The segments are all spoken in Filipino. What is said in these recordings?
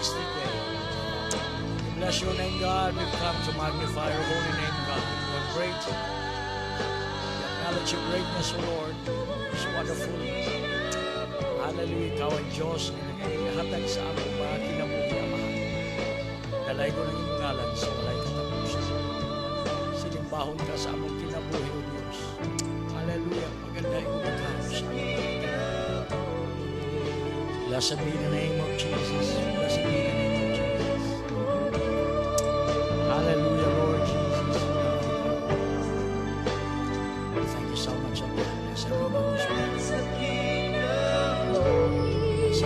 this day. We bless your name, God. We've come to magnify your holy name, God. You are great. We acknowledge your greatness, O Lord. It's wonderful. Hallelujah. Ikaw ang Diyos na naghahatag sa aming mga kinabuhi, Amahan. Dalay ko ng iyong ngalan sa walay katapusan. Sinimbahon ka sa aming kinabuhi, O Diyos. Hallelujah. Maganda yung ikaw sa aming mga kinabuhi. Blessed be the name of Jesus. Blessed be the name of Jesus. Hallelujah, Lord Jesus. Thank you so much, O God. Bless everyone who's watching. Bless everyone, Lord Jesus.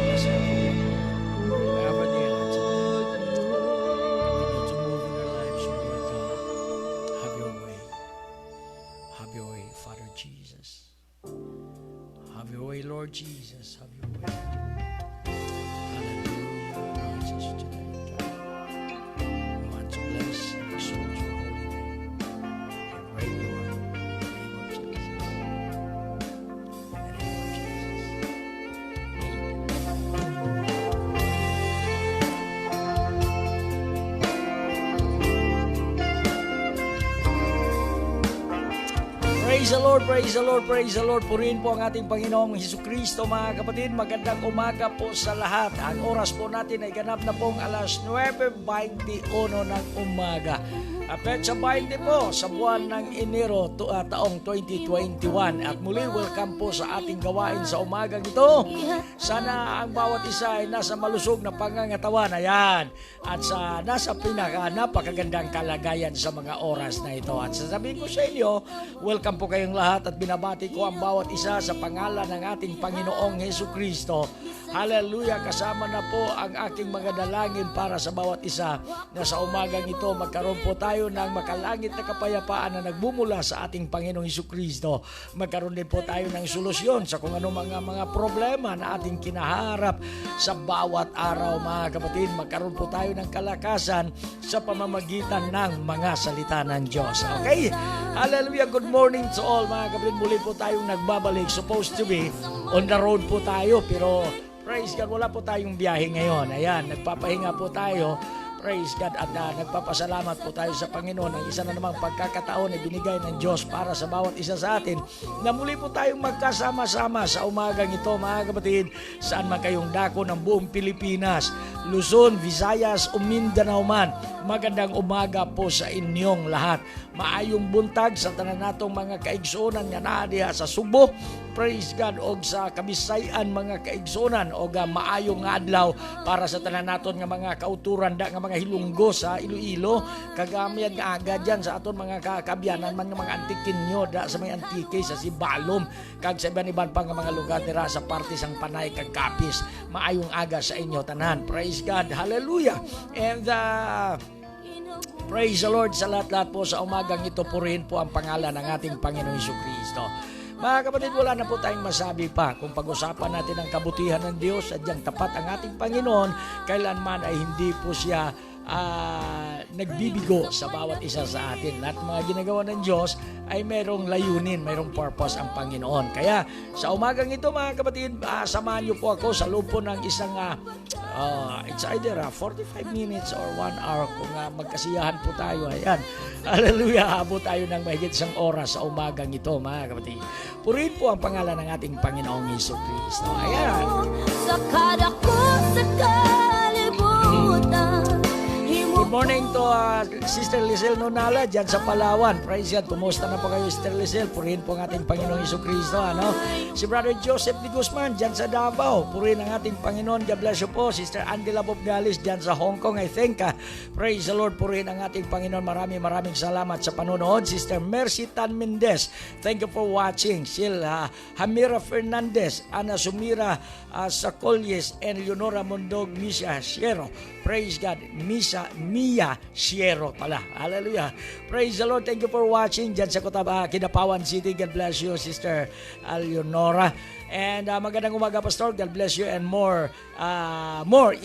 Bless everyone, Lord. Wherever they are today. Continue to move in their lives, O Lord God. Have your way. Have your way, Father Jesus. Have your way, Lord Jesus. Have your way. Hallelujah. Jesus, today, God. We want to bless and exalt your holy name. Your great Lord. In the name of Jesus. In the name of Jesus. Praise the Lord, praise the Lord, praise the Lord. Purihin po ang ating Panginoong Hesukristo, mga kapatid. Magandang umaga po sa lahat. Ang oras po natin ay ganap na pong alas 9:21 ng umaga. Petsa 20 po sa buwan ng Enero taong 2021. At muli, welcome po sa ating gawain sa umagang ito. Sana ang bawat isa ay nasa malusog na pangangatawan. Ayan. At nasa napakagandang kalagayan sa mga oras na ito. At sasabihin ko sa inyo, welcome po kayong lahat at binabati ko ang bawat isa sa pangalan ng ating Panginoong Hesukristo. Hallelujah! Kasama na po ang aking mga dalangin para sa bawat isa na sa umagang ito magkaroon po tayo ng makalangit na kapayapaan na nagbumula sa ating Panginoong Hesukristo. Magkaroon din po tayo ng solusyon sa kung ano mga problema na ating kinaharap sa bawat araw, mga kapatid. Magkaroon po tayo ng kalakasan sa pamamagitan ng mga salita ng Diyos. Okay? Hallelujah! Good morning to all, mga kapatid. Muli po tayong nagbabalik. Supposed to be on the road po tayo, pero praise God, wala po tayong biyahe ngayon. Ayan, nagpapahinga po tayo. Praise God, at nagpapasalamat po tayo sa Panginoon ang isa na namang pagkakataon na binigay ng Diyos para sa bawat isa sa atin na muli po tayong magkasama-sama sa umagang ito, mga kapatid, saan man kayong dako ng buong Pilipinas, Luzon, Visayas o Mindanao man. Magandang umaga po sa inyong lahat. Maayong buntag sa tanan natong mga kaigsunan nga naa diha sa Subo. Praise God, og sa Kabisayan mga kaigsunan, og maayong adlaw para sa tanan naton nga mga kauturan da nga mga hilunggo sa Iloilo. Kagamian nga aga dyan sa aton mga kakabyanan man nga mga antikinyo da sa may antike sa Sibalom kag sa iban pa nga mga lugar dira sa parte sang Panay kag Kapis. Maayong aga sa inyo tanan. Praise God. Hallelujah. And praise the Lord sa lahat-lahat po sa umagang ito. Purihin po ang pangalan ng ating Panginoong Hesukristo. Mga kapatid, wala na po tayong masabi pa kung pag-usapan natin ang kabutihan ng Diyos at diyang tapat ang ating Panginoon, kailanman ay hindi po siya nagbibigo sa bawat isa sa atin. Lahat ng mga ginagawa ng Diyos ay mayroong layunin, mayroong purpose ang Panginoon. Kaya sa umagang ito, mga kapatid, samahan niyo po ako sa loob po ng isang it's either 45 minutes or 1 hour kung magkasiyahan po tayo. Ayan. Hallelujah. Abot tayo ng mahigit isang oras sa umagang ito, mga kapatid. Purihin po ang pangalan ng ating Panginoong Hesukristo. Ayan. Sa kada ko sa kalibutan. Good morning to Sister Lizelle Nonala dyan sa Palawan. Praise God. Kumusta na po kayo, Sister Lizelle? Purihin po ang ating Panginoong Hesukristo. Ano? Si Brother Joseph de Guzman dyan sa Davao. Purihin ang ating Panginoon. God bless you po. Sister Angela Bobgalis dyan sa Hong Kong, I think. Praise the Lord. Purihin ang ating Panginoon. Maraming salamat sa panonood. Sister Mercy Tan Mendez, thank you for watching. Sila Hamira Fernandez, Ana Sumira Sacolyes, and Leonora Mondog Misa Siero. Praise God. Mia Siero pala. Hallelujah. Praise the Lord. Thank you for watching dyan sa Kidapawan City. God bless you, Sister Leonora. And magandang umaga, Pastor. God bless you and more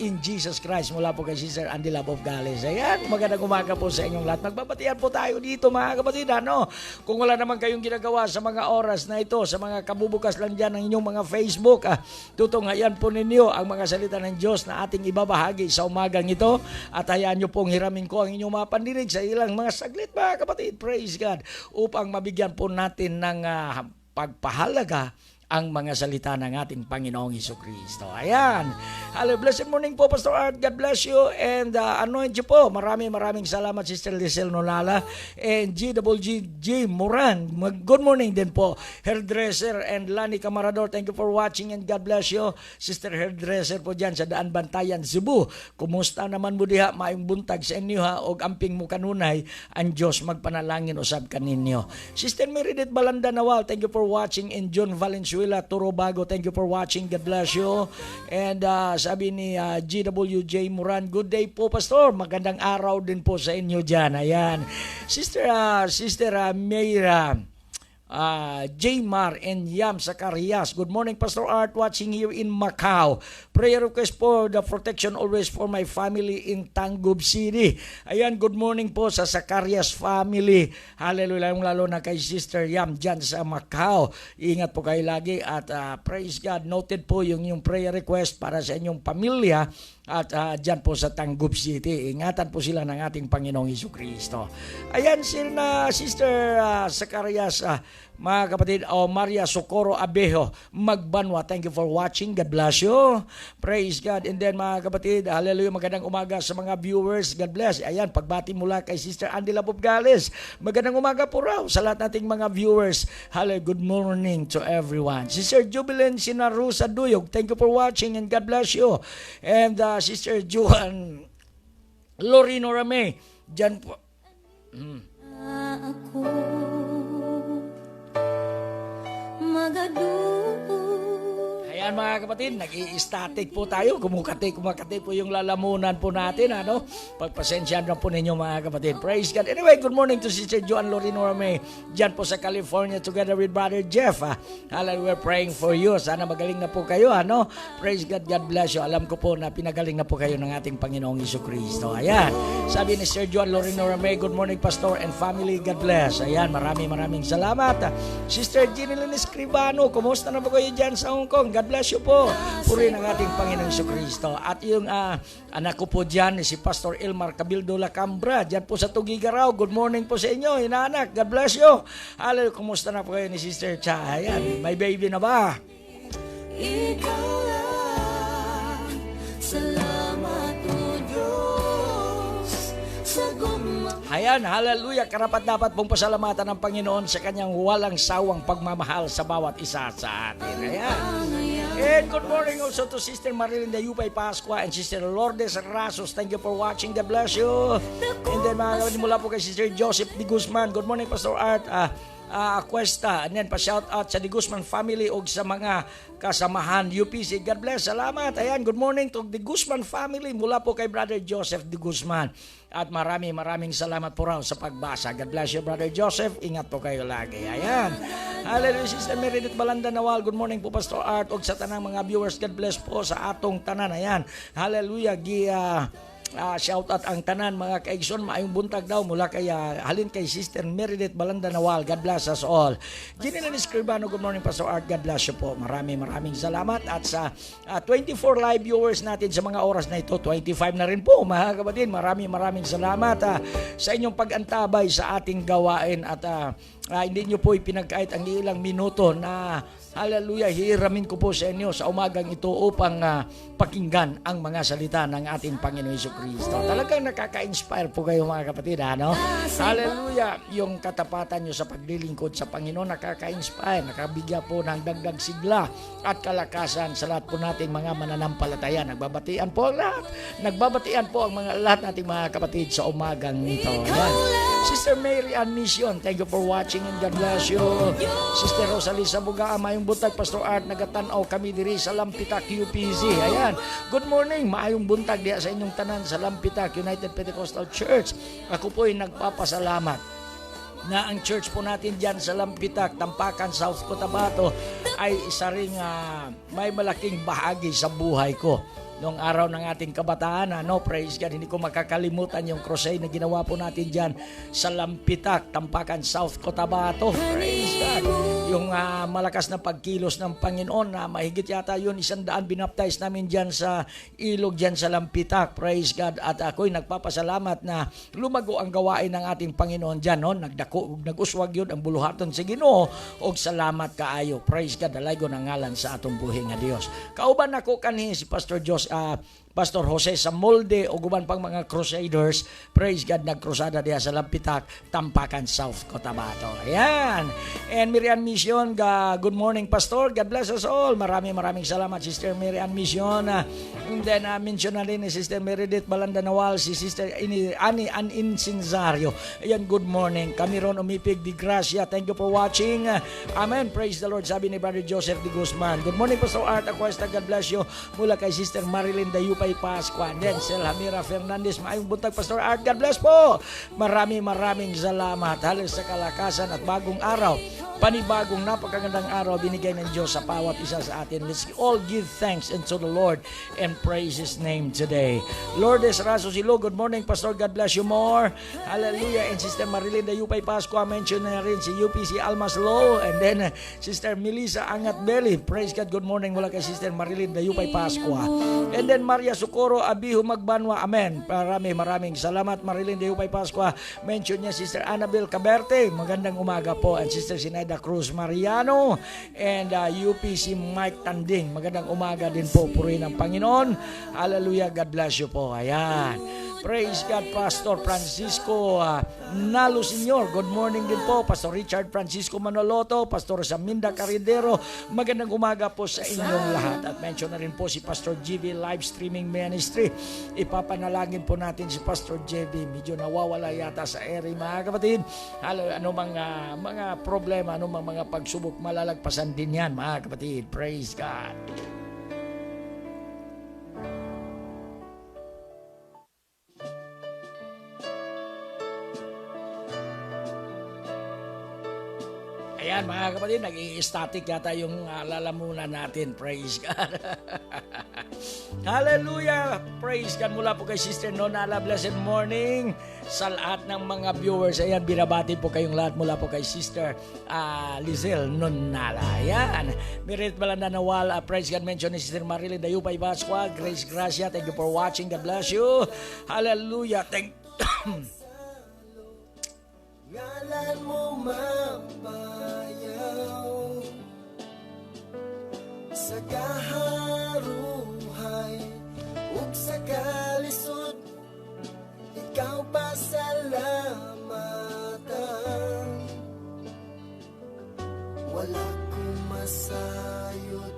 in Jesus Christ. Mula po kay Sister Andy Love of Gales. Ayan, magandang umaga po sa inyong lahat. Magbabatian po tayo dito, mga kapatid. Kung wala naman kayong ginagawa sa mga oras na ito, sa mga kabubukas lang dyan ng inyong mga Facebook, tutunghayan po ninyo ang mga salita ng Diyos na ating ibabahagi sa umagang ito. At hayaan nyo pong hiramin ko ang inyong mga pandinig sa ilang mga saglit, mga kapatid. Praise God. Upang mabigyan po natin ng pagpahalaga ang mga salita ng ating Panginoong Hesukristo. Ayan. Hello, blessed morning po, Pastor Art. God bless you and anoint you po. Maraming salamat, Sister Lizelle Nolala and GWG Moran. Good morning din po, Hairdresser and Lani Camarador. Thank you for watching and God bless you. Sister Hairdresser po dyan sa Daan Bantayan, Cebu. Kumusta naman mo diha? Maayong buntag sa inyo ha. O amping mo kanunay, ang Diyos magpanalangin usab kaninyo. Sister Meredith Balanda Nawal, thank you for watching. And John Valenzuela Turo Bago, thank you for watching. God bless you. And sabi ni GWJ Moran, good day po, Pastor. Magandang araw din po sa inyo dyan. Ayan. Sister Mayra J-Mar and Yam Zacarias. Good morning, Pastor Art, watching here in Macau. Prayer request for the protection always for my family in Tangub City. Ayan, good morning po sa Zacarias family. Hallelujah, lalo na kay Sister Yam dyan sa Macau. Ingat po kayo lagi at praise God. Noted po yung prayer request para sa inyong pamilya at dyan po sa Tangub City. Ingatan po sila ng ating Panginoong Hesukristo. Ayan, Sister Zacarias, mga kapatid, Maria Socorro Abejo Magbanwa, thank you for watching. God bless you. Praise God. And then mga kapatid, hallelujah, magandang umaga sa mga viewers. God bless. Ayan, pagbati mula kay Sister Andy Love of Gales. Magandang umaga po raw sa lahat nating mga viewers. Hallelujah, good morning to everyone. Sister Jubilen Sinarusa Duyog, thank you for watching and God bless you. And Sister Juan Lorino Rame, dyan po. Ako magadugo. Ayan mga kapatid, nag-i-static po tayo. Kumakati po yung lalamunan po natin. Pagpasensyahan na po ninyo mga kapatid. Praise God. Anyway, good morning to Sister Joan Lorino Rame. Diyan po sa California together with Brother Jeff. Hallelujah, we're praying for you. Sana magaling na po kayo. Praise God, God bless you. Alam ko po na pinagaling na po kayo ng ating Panginoong Hesukristo. Ayan. Sabi ni Sir Joan Lorino Rame, good morning Pastor and family. God bless. Ayan, maraming salamat. Sister Ginilyn Escribano, kumusta na po kayo dyan sa Hong Kong? God bless you po. Purihin ang ating Panginoong Hesukristo. At yung anak ko po dyan, si Pastor Elmar Cabildo Lacambra, dyan po sa Tugigaraw. Good morning po sa inyo, inaanak. God bless you. Hallelujah, kumusta na po kayo ni Sister Cha? Ayan, may baby na ba? Ikaw lang, salamat o Diyos sa Ayan, hallelujah, karapat dapat pong pasalamatan ng Panginoon sa kanyang walang sawang pagmamahal sa bawat isa sa atin. Ayan. And good morning also to Sister Marilinda Yupay Pascua and Sister Lourdes Rasos. Thank you for watching. God bless you. And then mga kapatid, mula po kay Sister Joseph Di Guzman. Good morning, Pastor Art. Cuesta, and then pa-shout out sa Di Guzman family o sa mga kasamahan UPC. God bless, salamat. Ayan, good morning to Di Guzman family mula po kay Brother Joseph Di Guzman. At maraming salamat po raw sa pagbasa. God bless you, Brother Joseph. Ingat po kayo lagi. Ayan. Hallelujah, Sister Meredith Balanda Nawal. Good morning po, Pastor Art. O sa tanang mga viewers, God bless po sa atong tanan. Ayan. Hallelujah. Shout out ang tanan mga kaigsoon, maayong buntag daw mula kay halin kay Sister Meredith Balanda Nawal. God bless us all. Ginilyn Escribano, good morning Pastor Art. God bless you po. Maraming salamat. At sa 24 live viewers natin sa mga oras na ito, 25 na rin po mga kapatid. Maraming salamat sa inyong pag-antabay sa ating gawain at hindi nyo po ipinagkait ang ilang minuto na hallelujah, hiramin ko po sa inyo sa umagang ito upang pakinggan ang mga salita ng ating Panginoon Hesukristo. Talagang nakaka-inspire po kayo mga kapatid, Hallelujah, yung katapatan nyo sa paglilingkod sa Panginoon nakaka-inspire, nakabigyan po ng dagdag sigla at kalakasan sa lahat po nating mga mananampalataya. Nagbabatian po ang lahat. Nagbabatian po ang lahat nating mga kapatid sa umagang ito. Ayan. Sister Mary Ann Mission, thank you for watching and God bless you. Sister Rosalie Sabuga, mayong buntag Pastor Art, nagatanaw kami diri sa Lampitak UPZ. Ayan, good morning, maayong buntag diya sa inyong tanan sa Lampitak United Pentecostal Church. Ako po ay nagpapasalamat na ang church po natin dyan sa Lampitak, Tampakan, South Cotabato ay isa ring may malaking bahagi sa buhay ko. Noong araw ng ating kabataan, praise God, hindi ko makakalimutan yung crusade na ginawa po natin dyan sa Lampitak, Tampakan, South Cotabato. Praise God. Yung malakas na pagkilos ng Panginoon na mahigit yata yun, 100 binaptize namin dyan sa ilog dyan sa Lampitak. Praise God. At ako'y nagpapasalamat na lumago ang gawain ng ating Panginoon dyan. Nag-uswag yun ang buluhaton sa Ginoo og salamat kaayo. Praise God. Dalaygo ng ngalan sa atong buhi nga Dios. Kauban ako kanhi si Pastor Pastor Jose sa Molde o guban pang mga crusaders, praise God, nagkrusada diya sa Lampitak, Tampakan, South Cotabato. Ayan. And Miriam Mission, good morning Pastor, God bless us all. Maraming salamat Sister Miriam Mission. And then mention na rin ni Sister Meredith Balandanawal, si Sister Ani Insinzario. Ayan, good morning. Kami ron umipig di Gracia. Thank you for watching. Amen. Praise the Lord. Sabi ni Brother Joseph de Guzman. Good morning Pastor Art Acuesta, God bless you. Mula kay Sister Marilyn Dayupay Pascua. And then Selhamira Fernandez, maayong buntag Pastor Art, God bless po. Maraming salamat. Halos sa kalakasan at bagong araw, panibagong napakagandang araw binigay ng Diyos sa bawat isa sa atin. Let's all give thanks unto the Lord and praise His name today. Lourdes Raso Silo, good morning Pastor, God bless you more. Hallelujah. And Sister Marilyn Dayupay Pascua, mention na rin si UPC Almas Law. And then Sister Melissa Angat Belly, praise God, good morning mula kay Sister Marilyn Dayupay Pascua. And then Maria Socorro Abihu Magbanwa, amen. Maraming salamat Marilyn Dayupay Pascua. Mention niya Sister Annabel Caberte, magandang umaga po. And Sister Sinaida Cruz Mariano and UPC Mike Tanding, magandang umaga din po. Purihin ang Panginoon. Hallelujah, God bless you po. Ayan. Praise God, Pastor Francisco Nalo Senior. Good morning din po, Pastor Richard Francisco Manoloto, Pastor Saminda Caridero. Magandang umaga po sa inyong lahat. At mention na rin po si Pastor JV Live Streaming Ministry. Ipapanalangin po natin si Pastor JV. Medyo nawawala yata sa ere, mga kapatid. Ano mga problema, mga pagsubok, malalagpasan din yan, mga kapatid. Praise God. Ayan mga kapatid, nag-i-static yata yung lalamunan natin. Praise God. Hallelujah. Praise God. Mula po kay Sister Nonala, blessed morning sa lahat ng mga viewers. Ayan, binabati po kayong lahat mula po kay Sister Lizelle Nonala. Ayan. Merit Balandanawal, praise God, mention ni Sister Marilyn Dayupay Pascua. Grace Gracia, thank you for watching. God bless you. Hallelujah. Ngalan mo mapayaw sa kaharuhay ug sa kalisod, ikaw pasalamatan. Wala kong masayot.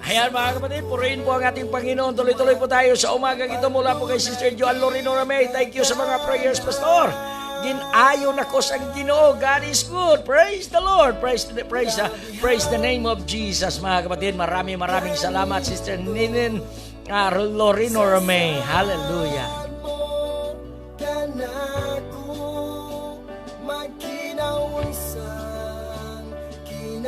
Ayan mga kapatid, purihin po ang ating Panginoon. Tuloy-tuloy po tayo sa umagang ito mula po kay Sister Joan Lorino Ramey. Thank you sa mga prayers, Pastor. Ginayon ako sa Ginoo. God is good. Praise the Lord. Praise the name of Jesus, mga kapatid. Maraming salamat, Sister Ninin Lorino Ramey. Hallelujah.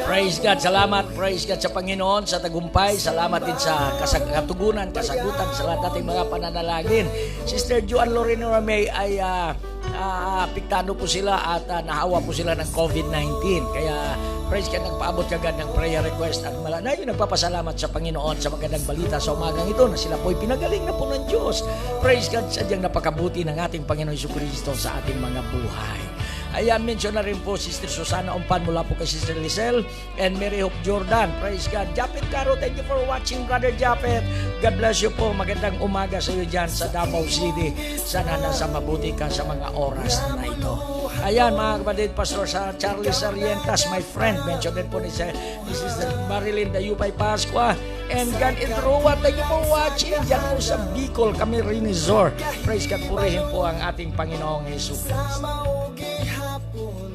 Praise God, salamat. Praise God sa Panginoon, sa tagumpay. Salamat din sa katugunan, kasagutan sa lahat nating mga pananalangin. Sister Joan Lorino Ramey ay apektado po sila at nahawa po sila ng COVID-19. Kaya praise God, nagpaabot kagad ng prayer request at nagpapasalamat sa Panginoon sa magandang balita sa umagang ito na sila po'y pinagaling na po ng Diyos. Praise God, sadyang napakabuti ng ating Panginoon Jesucristo sa ating mga buhay. Ayan, mention na rin po Sister Susana Umpan mula po kay Sister Lizelle and Mary Hope Jordan. Praise God. Japet Caro, thank you for watching, Brother Japet. God bless you po. Magandang umaga sa iyo dyan sa Davao City. Sana nasa mabuti ka sa mga oras na ito. Ayan, mga kapatid, Pastor Charlie Sarrientas, my friend. Mention din po ni Sister Marilyn Dayupay Pascua. And God and Roa, thank you for watching. Diyan po sa Bicol, kami Rinizor. Praise God, purihin po ang ating Panginoong Jesus. Hapon,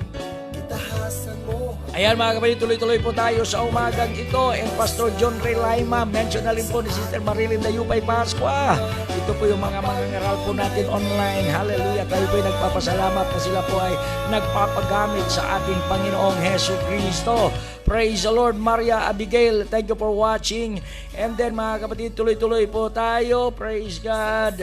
kitahasan mo Ayan mga kapatid, tuloy-tuloy po tayo sa umagang ito. And Pastor John Ray Laima, mention na rin po ni Sister Marilyn Dayupay Pascua. Ito po yung mga ngaral po natin online. Hallelujah, tayo po ay nagpapasalamat na sila po ay nagpapagamit sa ating Panginoong Hesus Kristo. Praise the Lord. Maria Abigail, thank you for watching. And then mga kapatid, tuloy-tuloy po tayo. Praise God.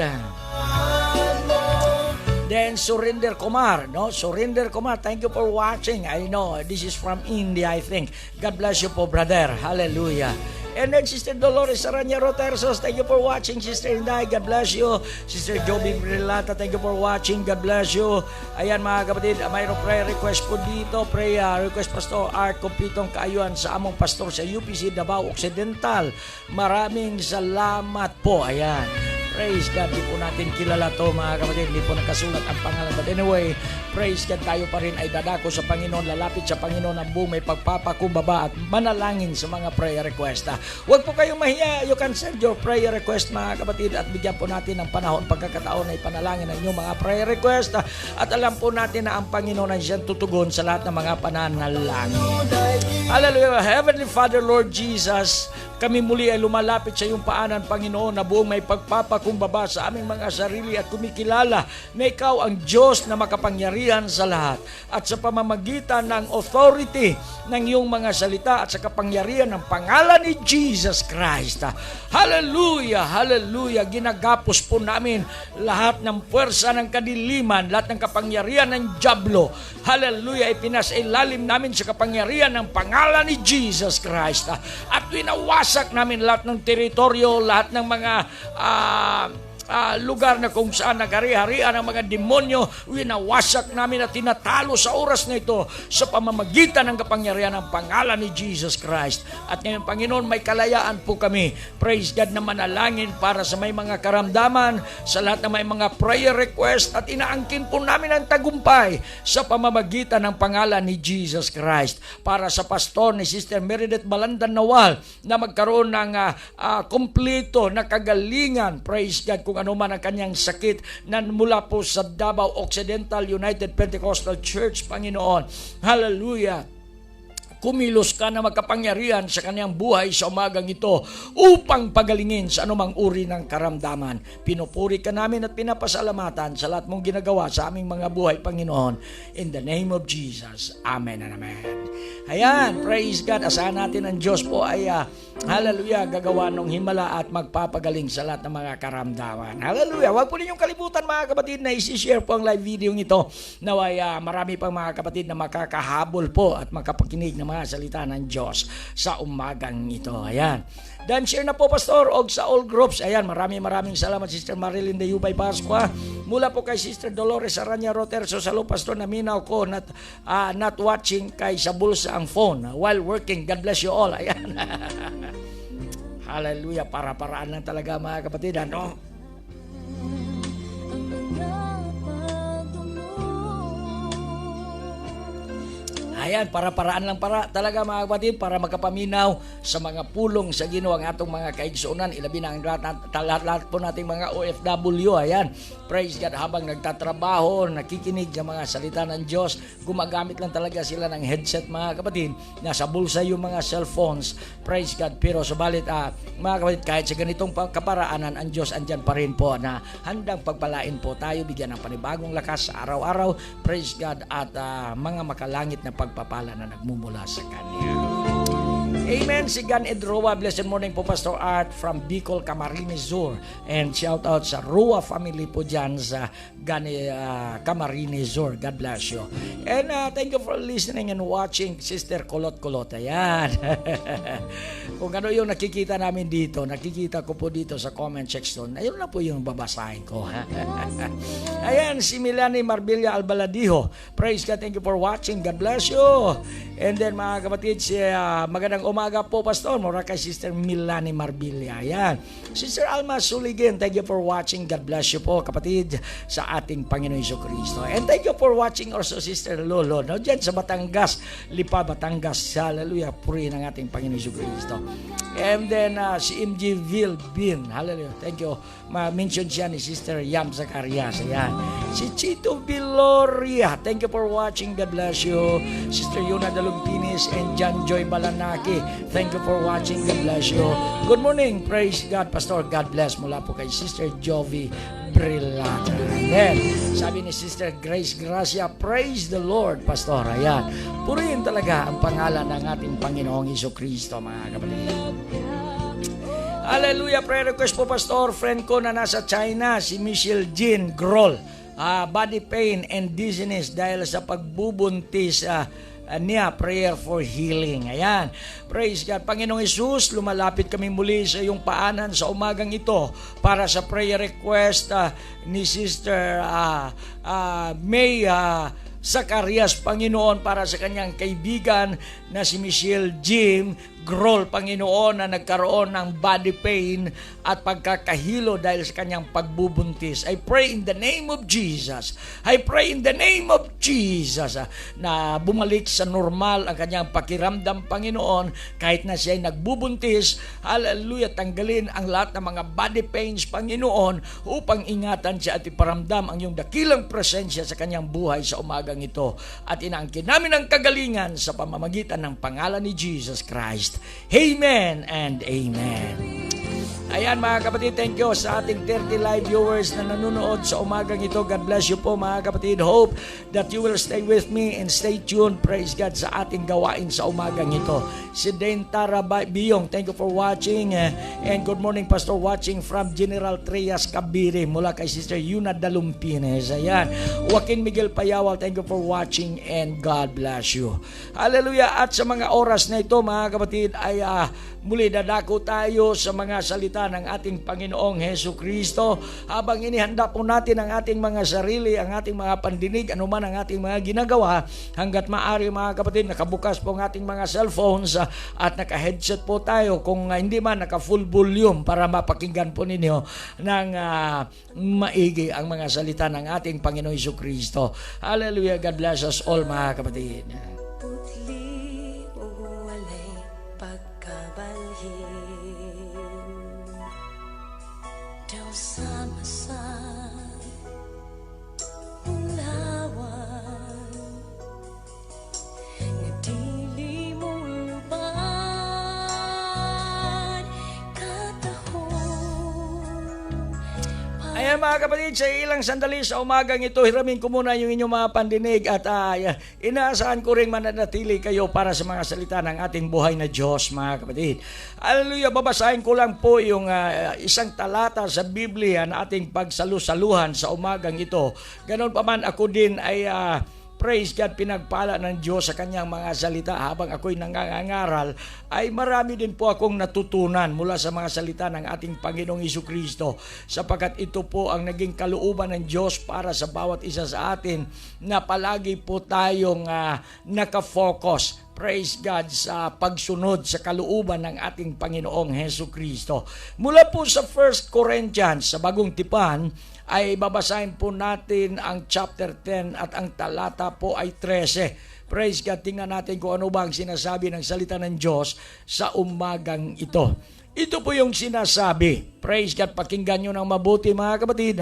Then Surinder Kumar, no? Surinder Kumar, thank you for watching. I know, this is from India, I think. God bless you po, brother. Hallelujah. And then Sister Dolores Aranya Rotersos, thank you for watching. Sister Inday, God bless you. Sister Joby Brilata, thank you for watching. God bless you. Ayan mga kapatid, mayroong prayer request po dito. Prayer request Pastor Art, kumpletong kaayuan sa among pastor sa UPC Davao Occidental. Maraming salamat po. Ayan. Praise God, di po natin kilala to mga kapatid, di po nakasulat ang pangalan. But anyway, praise God, tayo pa rin ay dadako sa Panginoon, lalapit sa Panginoon ang buong may pagpapakumbaba at manalangin sa mga prayer request. Huwag po kayong mahiya, you can send your prayer request mga kapatid at bigyan po natin ng panahon, pagkakataon ay panalangin ang inyong mga prayer request at alam po natin na ang Panginoon ay siyang tutugon sa lahat ng mga pananalangin. Hallelujah. Heavenly Father, Lord Jesus, kami muli ay lumalapit sa iyong paanan, Panginoon, na buong may pagpapakumbaba sa aming mga sarili at kumikilala na ikaw ang Diyos na makapangyarihan sa lahat. At sa pamamagitan ng authority ng iyong mga salita at sa kapangyarihan ng pangalan ni Jesus Christ. Hallelujah! Hallelujah! Ginagapos po namin lahat ng puwersa ng kadiliman, lahat ng kapangyarihan ng dyablo. Hallelujah! Ipinasailalim namin sa kapangyarihan ng pangalan ni Jesus Christ. At winawasak namin lahat ng teritoryo, lahat ng mga lugar na kung saan nagari-harian ang mga demonyo, winawasak namin at tinatalo sa oras na ito sa pamamagitan ng kapangyarihan ng pangalan ni Jesus Christ. At ngayon, Panginoon, may kalayaan po kami. Praise God na manalangin para sa may mga karamdaman, sa lahat na may mga prayer request at inaangkin po namin ang tagumpay sa pamamagitan ng pangalan ni Jesus Christ. Para sa pastor ni Sister Meredith Balandan Nawal na magkaroon ng kompleto na kagalingan, praise God, kung ano man ang kanyang sakit na mula po sa Davao Occidental United Pentecostal Church, Panginoon. Hallelujah. Kumilos ka na magkapangyarihan sa kanyang buhay sa umagang ito upang pagalingin sa anumang uri ng karamdaman. Pinupuri ka namin at pinapasalamatan sa lahat mong ginagawa sa aming mga buhay, Panginoon. In the name of Jesus. Amen and amen. Ayan, praise God. Asahan natin ang Diyos po ay hallelujah, gagawa ng himala at magpapagaling sa lahat ng mga karamdaman. Hallelujah. Huwag po ninyong kalimutan mga kapatid na isi-share po ang live video nito. Naway marami pang mga kapatid na makakahabol po at makapakinig ng mga salita ng Diyos sa umagang ito. Ayan. Dan share na po, Pastor, og sa all groups. Ayan, maraming salamat, Sister Marilyn Dayupay Pascua. Mula po kay Sister Dolores Aranya Roterso, salo, Pastor, naminaw ko not watching kay sa bulsa ang phone while working. God bless you all. Ayan. Hallelujah. Para-paraan lang talaga mga kapatid. Ano? Ayan, para-paraan lang talaga mga kapatid para makapaminaw sa mga pulong sa Ginoo ang atong mga kaigsuonan, ilabi na ang lahat po nating mga OFW. Ayan, praise God, habang nagtatrabaho, nakikinig sa mga salita ng Diyos, gumagamit lang talaga sila ng headset mga kapatid, nasa bulsa yung mga cellphones, praise God. Pero subalit mga kapatid, kahit sa ganitong kaparaanan, ang Diyos andyan pa rin po na handang pagpalain po tayo, bigyan ng panibagong lakas sa araw-araw, praise God, at mga makalangit na pagpapala na nagmumula sa Kanya. Amen. Si Gan Edroa, blessed morning po, Pastor Art from Bicol, Camarines Sur. And shout out sa Rua family po dyan sa Gan Camarines Sur. God bless you. And thank you for listening and watching, Sister Kulot. Ayan. Kung ano yung nakikita namin dito, nakikita ko po dito sa comment section, ayun na po yung babasahin ko. Ayan, si Milani Marbilla Albaladiho. Praise God, thank you for watching. God bless you. And then mga kapatid, magandang umaga po, Pastor. Mura kay Sister Milani Marbilla. Ayan. Sister Alma Suligan, thank you for watching. God bless you po, kapatid, sa ating Panginoon Jesucristo. And thank you for watching also, Sister Lolo. No, dyan sa Batangas, Lipa, Batangas. Hallelujah. Purihin ang ating Panginoon Jesucristo. And then si MG Vilbin. Hallelujah. Thank you. Ma-mention siya ni Sister Yam Zacarias. Ayan. Si Chito Viloria, thank you for watching. God bless you. Sister Yuna Dalugpinis and John Joy Balanaki, thank you for watching. God bless you. Good morning. Praise God, Pastor. God bless. Mula po kay Sister Jovi Brillata. Then, sabi ni Sister Grace Gracia, praise the Lord, Pastor. Ayan. Purihin talaga ang pangalan ng ating Panginoong Jesucristo, mga kapatid. Hallelujah. Prayer request po, Pastor. Friend ko na nasa China, si Michelle Jean Groll. Body pain and dizziness dahil sa pagbubuntis niya. Prayer for healing. Ayan. Praise God. Panginoong Hesus, lumalapit kami muli sa iyong paanan sa umagang ito para sa prayer request ni Sister May Zacarias, Panginoon, para sa kanyang kaibigan na si Michelle Jim Groll, Panginoon, na nagkaroon ng body pain at pagkakahilo dahil sa kanyang pagbubuntis. I pray in the name of Jesus. I pray in the name of Jesus na bumalik sa normal ang kanyang pakiramdam, Panginoon, kahit na siya ay nagbubuntis. Hallelujah, tanggalin ang lahat ng mga body pains, Panginoon, upang ingatan siya at iparamdam ang iyong dakilang presensya sa kanyang buhay sa umagang ito. At inaangkin namin ang kagalingan sa pamamagitan ng pangalan ni Jesus Christ. Amen and amen. Ayan mga kapatid, thank you sa ating 30 live viewers na nanonood sa umagang ito. God bless you po mga kapatid. Hope that you will stay with me and stay tuned. Praise God sa ating gawain sa umagang ito. Si Dentara Biyong, thank you for watching. And good morning, Pastor, watching from General Trias, Cavite, mula kay Sister Yuna Dalumpines. Ayan. Joaquin Miguel Payawal, thank you for watching and God bless you. Hallelujah. At sa mga oras na ito mga kapatid ay muli dadako tayo sa mga salita ng ating Panginoong Hesus Kristo habang inihanda po natin ang ating mga sarili, ang ating mga pandinig, anuman ang ating mga ginagawa. Hanggat maaari mga kapatid, nakabukas po ang ating mga cellphones at naka-headset po tayo, kung hindi man naka-full volume, para mapakinggan po ninyo ng maigi ang mga salita ng ating Panginoong Hesus Kristo. Hallelujah. God bless us all mga kapatid. Putli o walay pagkabalhin, daw sama sa ulawan, nga dili mo lubad katahon. Ayan mga kapatid, sa ilang sandali sa umagang ito, hiramin ko muna yung inyong mga pandinig at inaasahan ko rin mananatili kayo para sa mga salita ng ating buhay na Diyos mga kapatid. Hallelujah, babasahin ko lang po yung isang talata sa Biblia na ating pagsalusaluhan sa umagang ito. Ganon pa man ako din ay praise God, pinagpala ng Diyos sa kanyang mga salita. Habang ako'y nangangaral, ay marami din po akong natutunan mula sa mga salita ng ating Panginoong Jesucristo, sapagkat ito po ang naging kalooban ng Diyos para sa bawat isa sa atin, na palagi po tayong nakafocus, praise God, sa pagsunod sa kalooban ng ating Panginoong Jesucristo. Mula po sa 1 Corinthians, sa Bagong Tipan, ay babasahin po natin ang chapter 10 at ang talata po ay 13. Praise God, tingnan natin kung ano ba ang sinasabi ng salita ng Diyos sa umagang ito. Ito po yung sinasabi. Praise God, pakinggan nyo ng mabuti mga kapatid.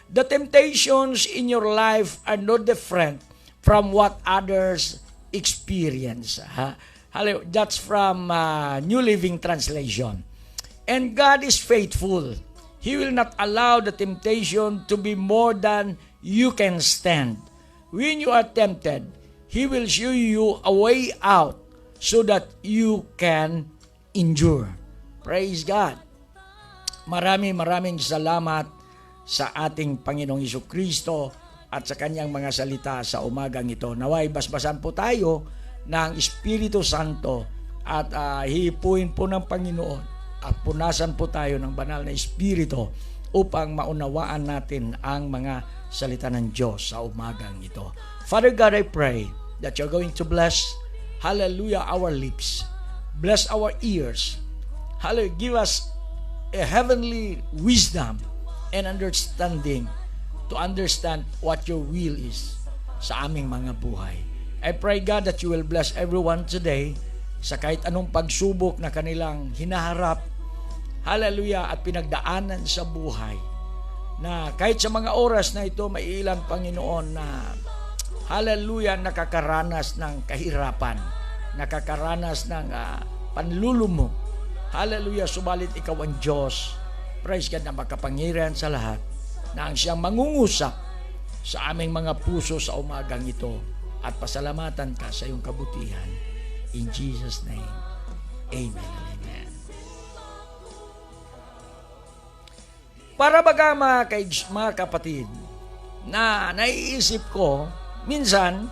The temptations in your life are no different from what others experience. That's from New Living Translation. And God is faithful. He will not allow the temptation to be more than you can stand. When you are tempted, He will show you a way out so that you can endure. Praise God. Maraming salamat sa ating Panginoong Jesucristo at sa kanyang mga salita sa umagang ito. Naway basbasan po tayo ng Espiritu Santo at hihipuin po ng Panginoon at punasan po tayo ng banal na Espiritu upang maunawaan natin ang mga salita ng Diyos sa umagang ito. Father God, I pray that you're going to bless, hallelujah, our lips. Bless our ears. Hallelujah, give us a heavenly wisdom and understanding to understand what your will is sa aming mga buhay. I pray, God, that you will bless everyone today sa kahit anong pagsubok na kanilang hinaharap, hallelujah, at pinagdaanan sa buhay. na kahit sa mga oras na ito, may ilang Panginoon na hallelujah, nakakaranas ng kahirapan, nakakaranas ng panlulumo. Hallelujah, subalit ikaw ang Diyos, praise God, na makapangyarihan sa lahat, na ang siyang mangungusap sa aming mga puso sa umagang ito, at pasalamatan ka sa iyong kabutihan. In Jesus' name, amen and amen. Para baga mga kapatid, na naiisip ko, minsan,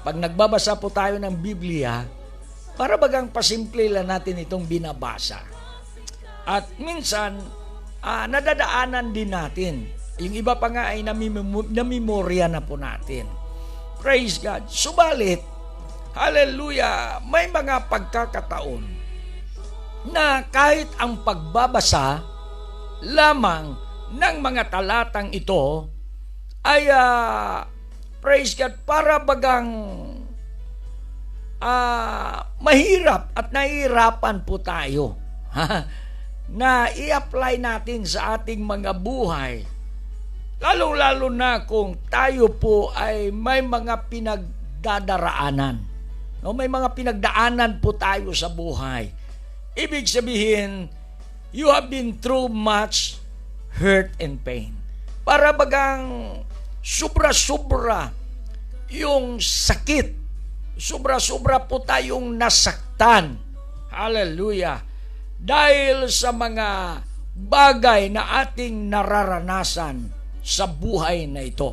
pag nagbabasa po tayo ng Biblia, para bagang pasimple lang natin itong binabasa. At minsan, nadadaanan din natin. Yung iba pa nga ay namimorya na po natin. Praise God. Subalit, hallelujah, may mga pagkakataon na kahit ang pagbabasa lamang ng mga talatang ito ay praise God, para bagang mahirap at nahihirapan po tayo na i-apply natin sa ating mga buhay. Lalong-lalo na kung tayo po ay may mga pinagdadaraanan. No, may mga pinagdaanan po tayo sa buhay. Ibig sabihin, you have been through much hurt and pain. Para bagang sobra-sobra yung sakit. Sobra-sobra po tayong nasaktan. Hallelujah. Dahil sa mga bagay na ating nararanasan sa buhay na ito.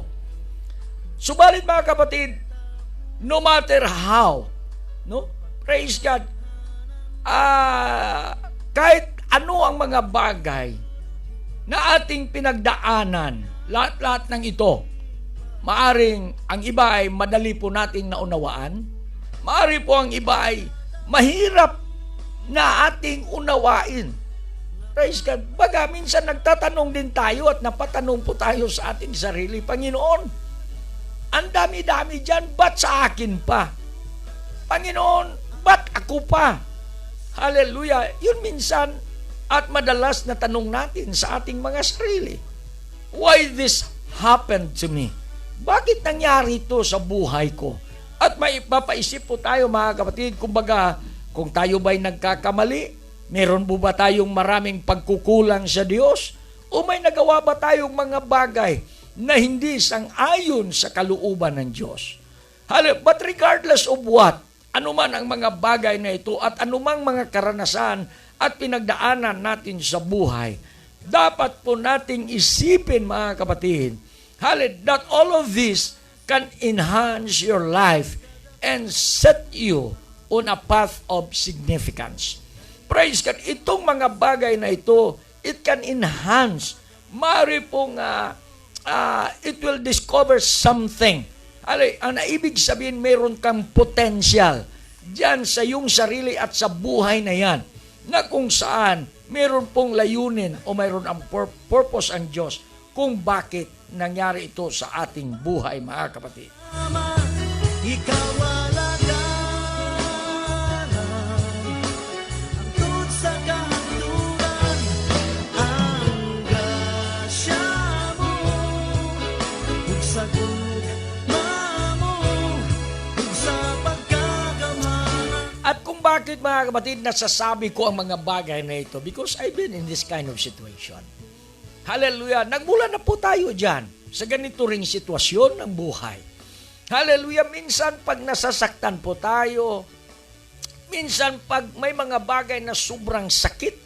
Subalit mga kapatid, no matter how, no? Praise God, kahit ano ang mga bagay na ating pinagdaanan, lahat-lahat ng ito, maaring ang iba ay madali po nating naunawaan, maari po ang iba ay mahirap na ating unawain. Praise God. Baga, minsan nagtatanong din tayo at napatanong po tayo sa ating sarili, Panginoon, ang dami-dami dyan, ba't sa akin pa? Panginoon, ba't ako pa? Hallelujah. Yun minsan at madalas na tanong natin sa ating mga sarili. Why this happened to me? Bakit nangyari ito sa buhay ko? At may ipapaisip po tayo mga kapatid, kumbaga, kung tayo ba'y nagkakamali, meron po ba tayong maraming pagkukulang sa Diyos? O may nagawa ba tayong mga bagay na hindi sang-ayon sa kalooban ng Diyos? But regardless of what, anuman ang mga bagay na ito at anumang mga karanasan at pinagdaanan natin sa buhay, dapat po nating isipin mga kapatid, that all of this can enhance your life and set you on a path of significance. Praise God. Itong mga bagay na ito, it can enhance. Mari pong it will discover something. Ang naibig sabihin, meron kang potential diyan sa iyong sarili at sa buhay na yan, na kung saan meron pong layunin o mayroon ang purpose ang Diyos kung bakit nangyari ito sa ating buhay, mga kapatid. Ikaw At kung bakit mga kapatid nasasabi ko ang mga bagay na ito, because I've been in this kind of situation. Hallelujah. Nagmula na po tayo dyan sa ganito ring sitwasyon ng buhay. Hallelujah. Minsan pag nasasaktan po tayo, minsan pag may mga bagay na sobrang sakit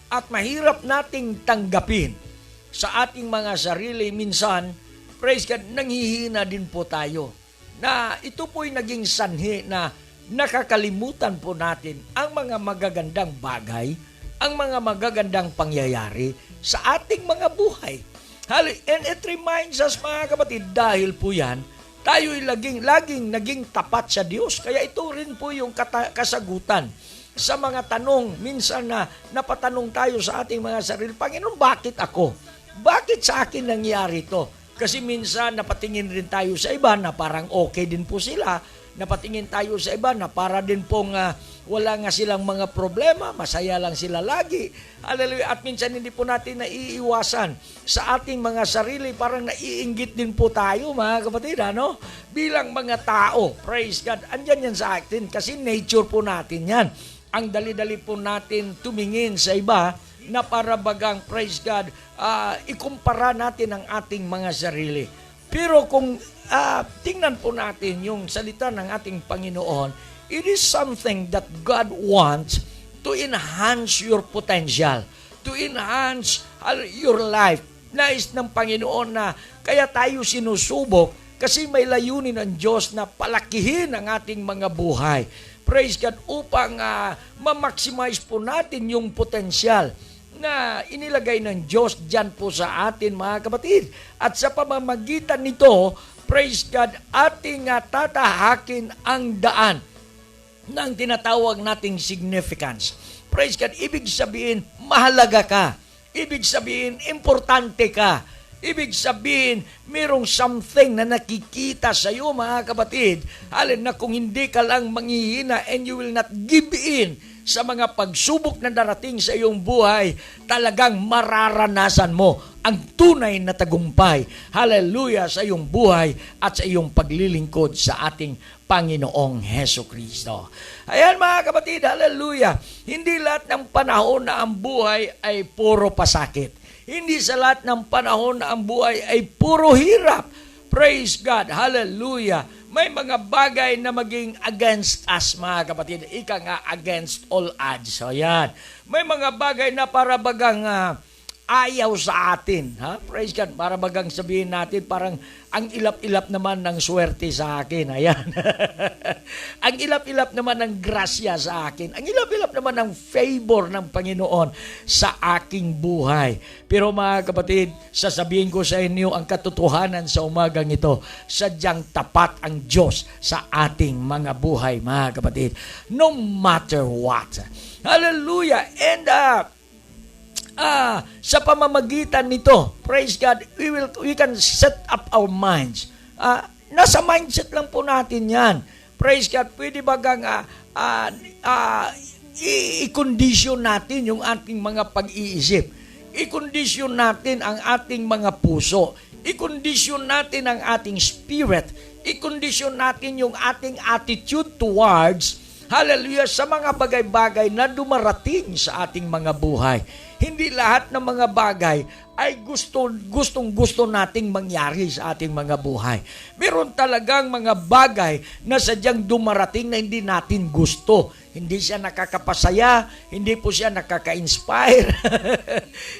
at mahirap nating tanggapin sa ating mga sarili, minsan, praise God, nanghihina din po tayo. Na ito po'y naging sanhi na nakakalimutan po natin ang mga magagandang bagay, ang mga magagandang pangyayari sa ating mga buhay. And it reminds us mga kapatid, dahil po yan, tayo'y laging naging tapat sa Diyos. Kaya ito rin po yung kasagutan sa mga tanong, minsan na napatanong tayo sa ating mga sarili, Panginoon, bakit ako? Bakit sa akin nangyari ito? Kasi minsan napatingin rin tayo sa iba na parang okay din po sila, napatingin tayo sa iba na para din pong wala nga silang mga problema, masaya lang sila lagi. Hallelujah. At minsan hindi po natin naiiwasan sa ating mga sarili, parang naiinggit din po tayo, mga kapatid, ano? Bilang mga tao, praise God, andyan yan sa atin kasi nature po natin yan. Ang dali-dali po natin tumingin sa iba na para bagang, praise God, ikumpara natin ang ating mga sarili. Pero kung tingnan po natin yung salita ng ating Panginoon, it is something that God wants to enhance your potential, to enhance your life. Nais ng Panginoon na kaya tayo sinusubok kasi may layunin ng Diyos na palakihin ang ating mga buhay. Praise God, upang ma-maximize po natin yung potential na inilagay ng Diyos dyan po sa atin, mga kapatid. At sa pamamagitan nito, praise God, ating tatahakin ang daan ng tinatawag nating significance. Praise God, ibig sabihin, mahalaga ka. Ibig sabihin, importante ka. Ibig sabihin, mayroong something na nakikita sa iyo, mga kapatid. Alin na kung hindi ka lang manghihina and you will not give in sa mga pagsubok na darating sa iyong buhay, talagang mararanasan mo ang tunay na tagumpay. Hallelujah sa iyong buhay at sa iyong paglilingkod sa ating Panginoong Hesukristo. Ayan, mga kapatid, hallelujah. Hindi lahat ng panahon na ang buhay ay puro pasakit. Hindi sa lahat ng panahon na ang buhay ay puro hirap. Praise God, hallelujah. May mga bagay na maging against us, mga kapatid. Ika nga, against all odds. So, yan. May mga bagay na para bagang ayaw sa atin. Ha? Praise God. Para bagang sabihin natin, parang ang ilap-ilap naman ng swerte sa akin. Ayan. Ang ilap-ilap naman ng grasya sa akin. Ang ilap-ilap naman ng favor ng Panginoon sa aking buhay. Pero mga kapatid, sasabihin ko sa inyo ang katotohanan sa umagang ito. Sadyang tapat ang Diyos sa ating mga buhay, mga kapatid. No matter what. Hallelujah. And sa pamamagitan nito, praise God, we can set up our minds. Nasa mindset lang po natin yan. Praise God, pwede bagang i-condition natin yung ating mga pag-iisip. I-condition natin ang ating mga puso. I-condition natin ang ating spirit. I-condition natin yung ating attitude towards, hallelujah, sa mga bagay-bagay na dumarating sa ating mga buhay. Hindi lahat ng mga bagay ay gustong-gusto nating mangyari sa ating mga buhay. Meron talagang mga bagay na sadyang dumarating na hindi natin gusto. Hindi siya nakakapasaya, hindi po siya nakaka-inspire,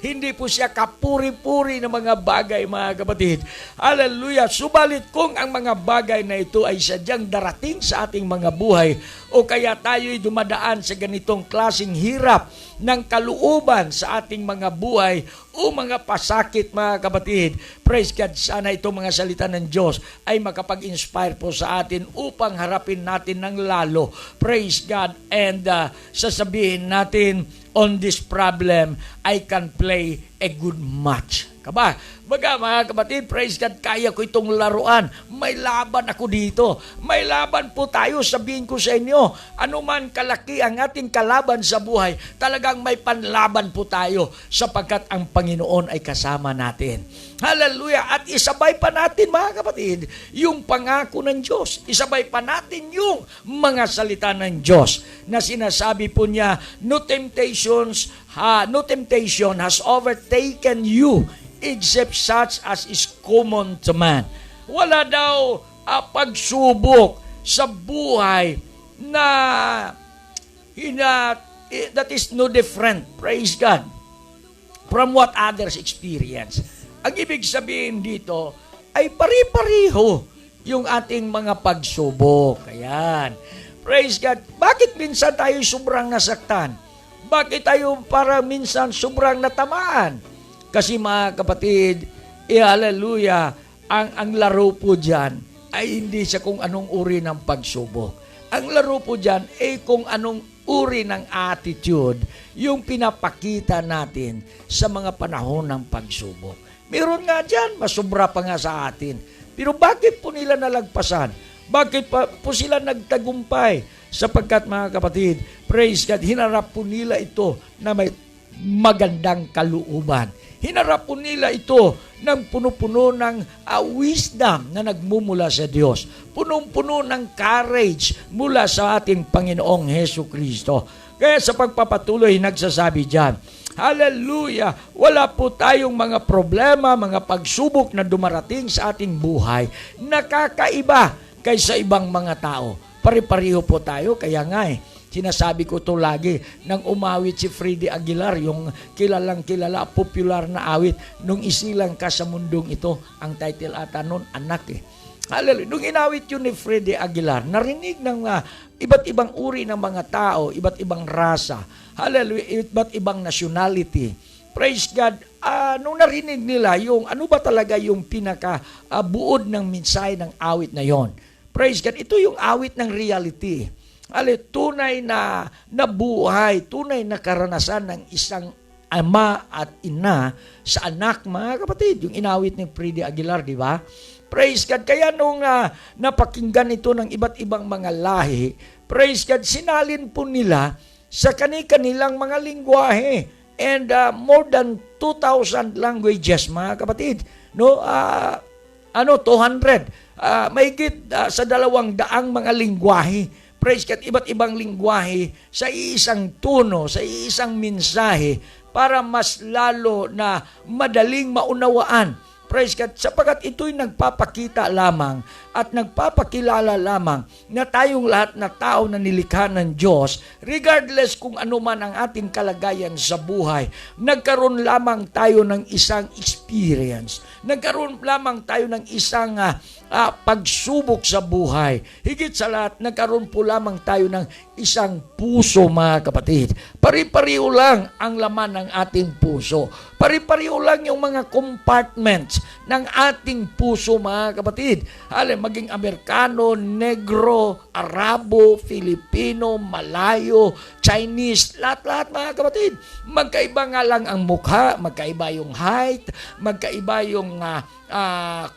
hindi po siya kapuri-puri ng mga bagay, mga kapatid. Hallelujah! Subalit kung ang mga bagay na ito ay sadyang darating sa ating mga buhay o kaya tayo'y dumadaan sa ganitong klaseng hirap ng kalooban sa ating mga buhay o mga pasakit, mga kapatid, praise God, sana itong mga salita ng Diyos ay makapag-inspire po sa atin upang harapin natin ng lalo. Praise God. And sasabihin natin, on this problem, I can play a good match. Kaba, mga kapatid, praise God, kaya ko itong laruan. May laban ako dito. May laban po tayo, sabihin ko sa inyo. Ano man kalaki ang ating kalaban sa buhay, talagang may panlaban po tayo sapagkat ang Panginoon ay kasama natin. Hallelujah! At isabay pa natin, mga kapatid, yung pangako ng Diyos. Isabay pa natin yung mga salita ng Diyos na sinasabi po niya, no temptation has overtaken you except such as is common to man. Wala daw pagsubok sa buhay na that is no different, praise God, from what others experience. Ang ibig sabihin dito ay pari-pariho yung ating mga pagsubok. Ayan. Praise God. Bakit minsan tayo sobrang nasaktan? Bakit tayo para minsan sobrang natamaan? Kasi mga kapatid, hallelujah, ang laro po dyan ay hindi siya kung anong uri ng pagsubok. Ang laro po dyan ay kung anong uri ng attitude yung pinapakita natin sa mga panahon ng pagsubok. Meron nga dyan, masubra pa nga sa atin. Pero bakit po nila nalagpasan? Bakit po sila nagtagumpay? Sapagkat mga kapatid, praise God, hinarap po nila ito na may magandang kalooban. Hinarap po nila ito ng puno-puno ng wisdom na nagmumula sa Diyos. Punong-puno ng courage mula sa ating Panginoong Hesukristo. Kaya sa pagpapatuloy, nagsasabi diyan, hallelujah! Wala po tayong mga problema, mga pagsubok na dumarating sa ating buhay na kakaiba kaysa ibang mga tao. Pare-pareho po tayo, kaya nga sinasabi ko to lagi nang umawit si Freddy Aguilar, yung kilalang-kilala, popular na awit, nung isilang ka sa mundong ito, ang title ata nun, Anak Hallelujah. Nung inawit yun ni Freddy Aguilar, narinig ng iba't ibang uri ng mga tao, iba't ibang rasa, hallelujah, iba't ibang nationality. Praise God. Nung narinig nila yung ano ba talaga yung pinaka-buod ng mensahe ng awit na yon. Praise God. Ito yung awit ng reality. Tunay na buhay, tunay na karanasan ng isang ama at ina sa anak, mga kapatid. Yung inawit ni Freddy Aguilar, di ba? Praise God. Kaya nung napakinggan ito ng iba't ibang mga lahi, praise God, sinalin po nila sa kanilang mga lingwahe. And more than 2,000 languages, mga kapatid. No, 200. Mahigit sa 200 mga lingwahe. Praise God, iba't ibang lingwahe sa iisang tono, sa iisang mensahe para mas lalo na madaling maunawaan. Praise God, sapagat ito'y nagpapakita lamang at nagpapakilala lamang na tayong lahat na tao na nilikha ng Diyos, regardless kung ano man ang ating kalagayan sa buhay, nagkaroon lamang tayo ng isang experience. Nagkaroon lamang tayo ng isang pagsubok sa buhay. Higit sa lahat, nagkaroon po lamang tayo ng isang puso, mga kapatid. Pari-pariho lang ang laman ng ating puso. Pari-pariho lang yung mga compartments ng ating puso, mga kapatid. Maging Amerikano, Negro, Arabo, Filipino, Malayo, Chinese, lahat-lahat, mga kapatid. Magkaiba nga lang ang mukha, magkaiba yung height, magkaiba yung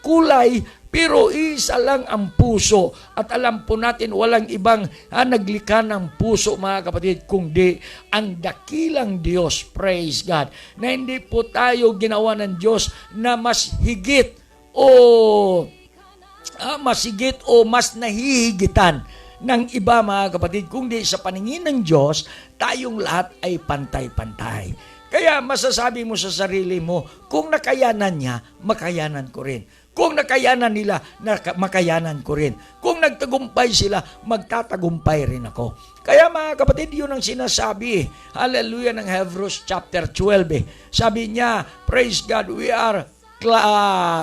kulay, pero isa lang ang puso. At alam po natin, walang ibang naglikha ng puso, mga kapatid, kundi ang dakilang Diyos, praise God, na hindi po tayo ginawa ng Diyos na mas higit o mas nahihigitan ng iba, mga kapatid, kundi sa paningin ng Diyos, tayong lahat ay pantay-pantay. Kaya masasabi mo sa sarili mo, kung nakayanan niya, makayanan ko rin. Kung nakayanan nila, makayanan ko rin. Kung nagtagumpay sila, magtatagumpay rin ako. Kaya mga kapatid, yun ang sinasabi. Hallelujah, ng Hebrews chapter 12. Sabi niya, praise God, we are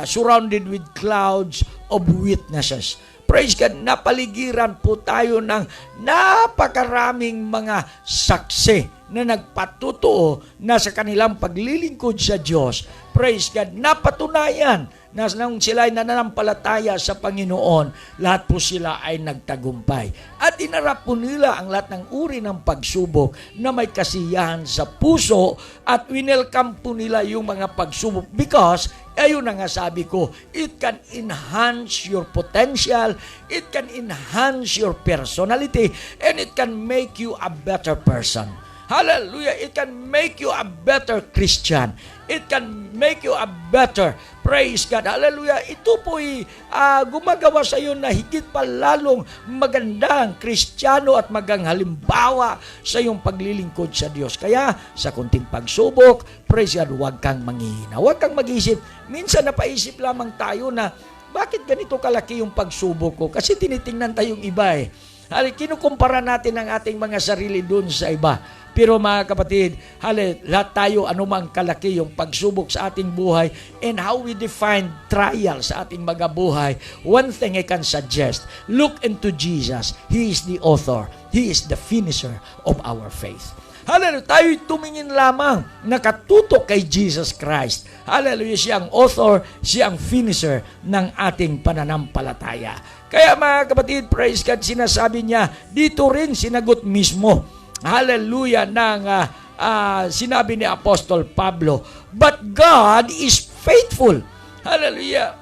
surrounded with clouds of witnesses. Praise God, napaligiran po tayo ng napakaraming mga saksi na nagpatutuo na sa kanilang paglilingkod sa Diyos. Praise God, napatunayan na nung sila ay nananampalataya sa Panginoon, lahat po sila ay nagtagumpay. At inarap po nila ang lahat ng uri ng pagsubok na may kasiyahan sa puso at winelcome po nila yung mga pagsubok because, ayun na nga sabi ko, it can enhance your potential, it can enhance your personality, and it can make you a better person. Hallelujah! It can make you a better Christian. It can make you a better, praise God. Hallelujah! Ito po'y gumagawa sa iyo na higit pa lalong magandang Kristiyano at magang halimbawa sa iyong paglilingkod sa Diyos. Kaya sa kunting pagsubok, praise God, huwag kang manghihina. Huwag kang mag-isip. Minsan napaisip lamang tayo na bakit ganito kalaki yung pagsubok ko? Kasi tinitingnan tayong iba eh. Kinukumpara natin ang ating mga sarili dun sa iba. Pero mga kapatid, lahat tayo anumang kalaki yung pagsubok sa ating buhay and how we define trial sa ating mga buhay. One thing I can suggest, look into Jesus. He is the author. He is the finisher of our faith. Hallelujah. Tayo'y tumingin lamang, nakatutok kay Jesus Christ. Hallelujah. Siya ang author, siya ang finisher ng ating pananampalataya. Kaya mga kapatid, praise God, sinasabi niya, dito rin sinagot mismo. Hallelujah, ng sinabi ni Apostol Pablo, but God is faithful. Hallelujah.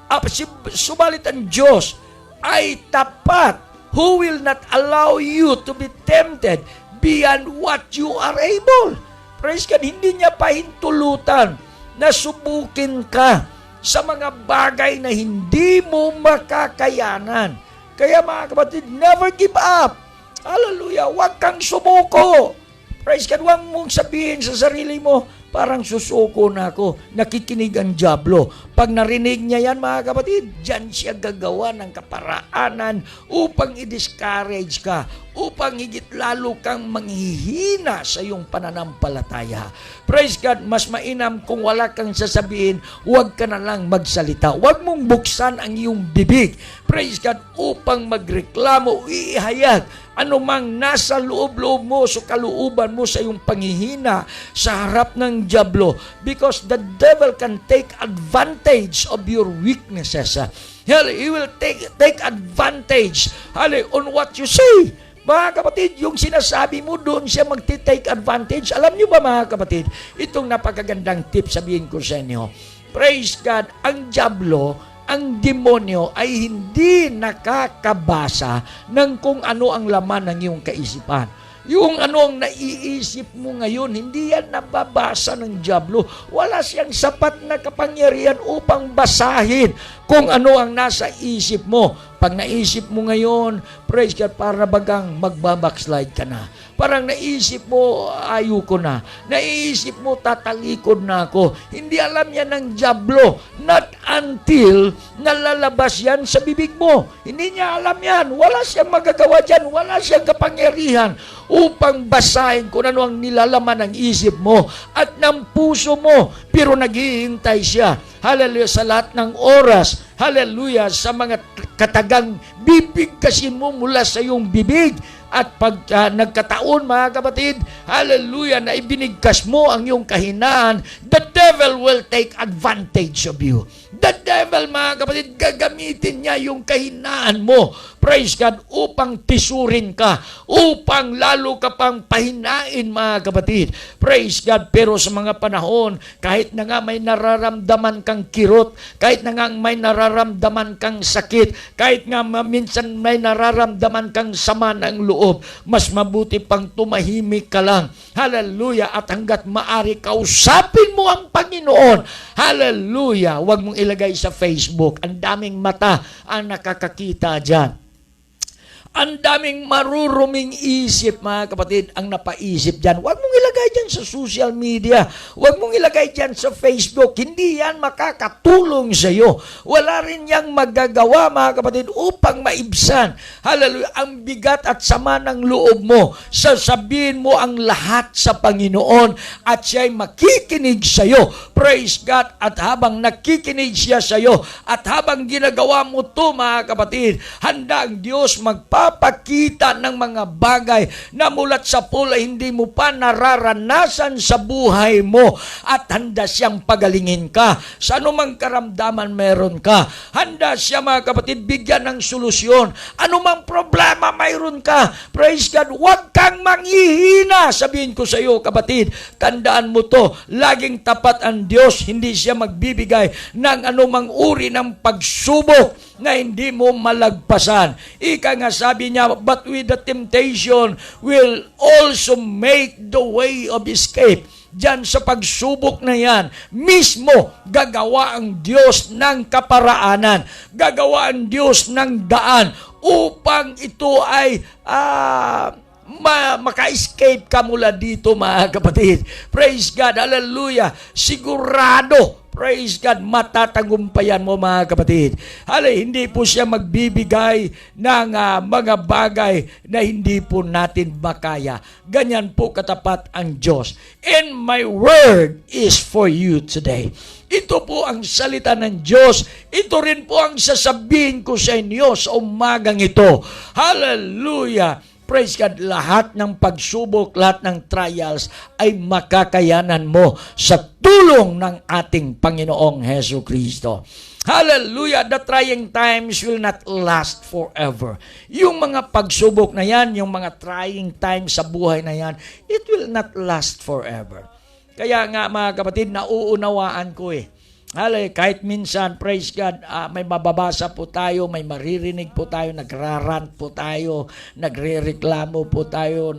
Subalit ang Diyos ay tapat. who will not allow you to be tempted beyond what you are able. Praise God, hindi niya pahintulutan na subukin ka sa mga bagay na hindi mo makakayanan. Kaya mga kapatid, never give up. Hallelujah, huwag kang sumuko. Praise God, huwag mong sabihin sa sarili mo, parang susuko na ako. Nakikinig ang dyablo. Pag narinig niya yan, mga kapatid, dyan siya gagawa ng kaparaanan upang i-discourage ka, upang higit lalo kang manghihina sa iyong pananampalataya. Praise God, mas mainam kung wala kang sasabihin, huwag ka na lang magsalita. Huwag mong buksan ang iyong bibig. Praise God, upang magreklamo, ihayag anumang nasa loob-loob mo, so kalooban mo sa iyong panghihina sa harap ng dyablo, because the devil can take advantage of your weaknesses. He will take advantage on what you say. Mga kapatid, yung sinasabi mo, doon siya magti-take advantage. Alam niyo ba mga kapatid, itong napakagandang tip sabihin ko sa inyo. Praise God, ang dyablo, ang demonyo ay hindi nakakabasa ng kung ano ang laman ng iyong kaisipan. Yung ano ang naiisip mo ngayon, hindi yan nababasa ng dyablo. Wala siyang sapat na kapangyarihan upang basahin kung ano ang nasa isip mo. Pag naisip mo ngayon, praise God, para bagang magbabackslide ka na. Parang naisip mo, ayoko na. Naisip mo, tatalikod na ako. Hindi alam yan ng dyablo. Not until nalalabas yan sa bibig mo. Hindi niya alam yan. Wala siyang magagawa dyan. Wala siyang kapangyarihan upang basahin kung ano ang nilalaman ng isip mo at ng puso mo. Pero naghihintay siya. Hallelujah, sa lahat ng oras. Hallelujah, sa mga katagang bibigkasin mo mula sa iyong bibig. At pag nagkataon, mga kapatid, hallelujah, na ibinigkas mo ang iyong kahinaan, the devil will take advantage of you. The devil, mga kapatid, gagamitin niya yung kahinaan mo, praise God, upang tisurin ka, upang lalo ka pang pahinain, mga kapatid. Praise God, pero sa mga panahon, kahit na nga may nararamdaman kang kirot, kahit na nga may nararamdaman kang sakit, kahit nga minsan may nararamdaman kang sama ng loob, mas mabuti pang tumahimik ka lang. Hallelujah. At hanggat maari, kausapin mo ang Panginoon. Hallelujah. Huwag mong ilagay sa Facebook. Ang daming mata ang nakakakita dyan. Ang daming maruruming isip, mga kapatid, ang napaisip dyan. Huwag mong ilagay dyan sa social media. Huwag mong ilagay dyan sa Facebook. Hindi yan makakatulong sa iyo. Wala rin yang magagawa, mga kapatid, upang maibsan. Hallelujah. Ang bigat at sama ng loob mo. Sasabihin mo ang lahat sa Panginoon at siya'y makikinig sa iyo. Praise God. At habang nakikinig siya sa iyo at habang ginagawa mo to, mga kapatid, handa ang Diyos magpapakita ng mga bagay na mulat sa pula hindi mo pa nararanasan sa buhay mo at handa siyang pagalingin ka. Sa anumang karamdaman meron ka, handa siya, mga kapatid, bigyan ng solusyon. Anumang problema mayroon ka, praise God, huwag kang manghihina. Sabihin ko sa iyo, kapatid, tandaan mo to, laging tapat ang Diyos. Hindi siya magbibigay ng anumang uri ng pagsubok na hindi mo malagpasan. Ika nga sabi niya, but with the temptation will also make the way of escape. Diyan sa pagsubok na yan, mismo gagawa ang Diyos ng kaparaanan. Gagawa ang Diyos ng daan upang ito ay maka-escape ka mula dito, mga kapatid. Praise God, hallelujah. Sigurado, praise God, matatagumpayan mo, mga kapatid. Hindi po siya magbibigay ng mga bagay na hindi po natin makaya. Ganyan po katapat ang Diyos. And my word is for you today. Ito po ang salita ng Diyos. Ito rin po ang sasabihin ko sa inyo sa umagang ito. Hallelujah. Praise God, lahat ng pagsubok, lahat ng trials ay makakayanan mo sa tulong ng ating Panginoong Hesus Kristo. Hallelujah! The trying times will not last forever. Yung mga pagsubok na yan, yung mga trying times sa buhay na yan, it will not last forever. Kaya nga, mga kapatid, nauunawaan ko Kahit minsan, praise God, may mababasa po tayo, may maririnig po tayo, nagrarant po tayo, nagrereklamo po tayo,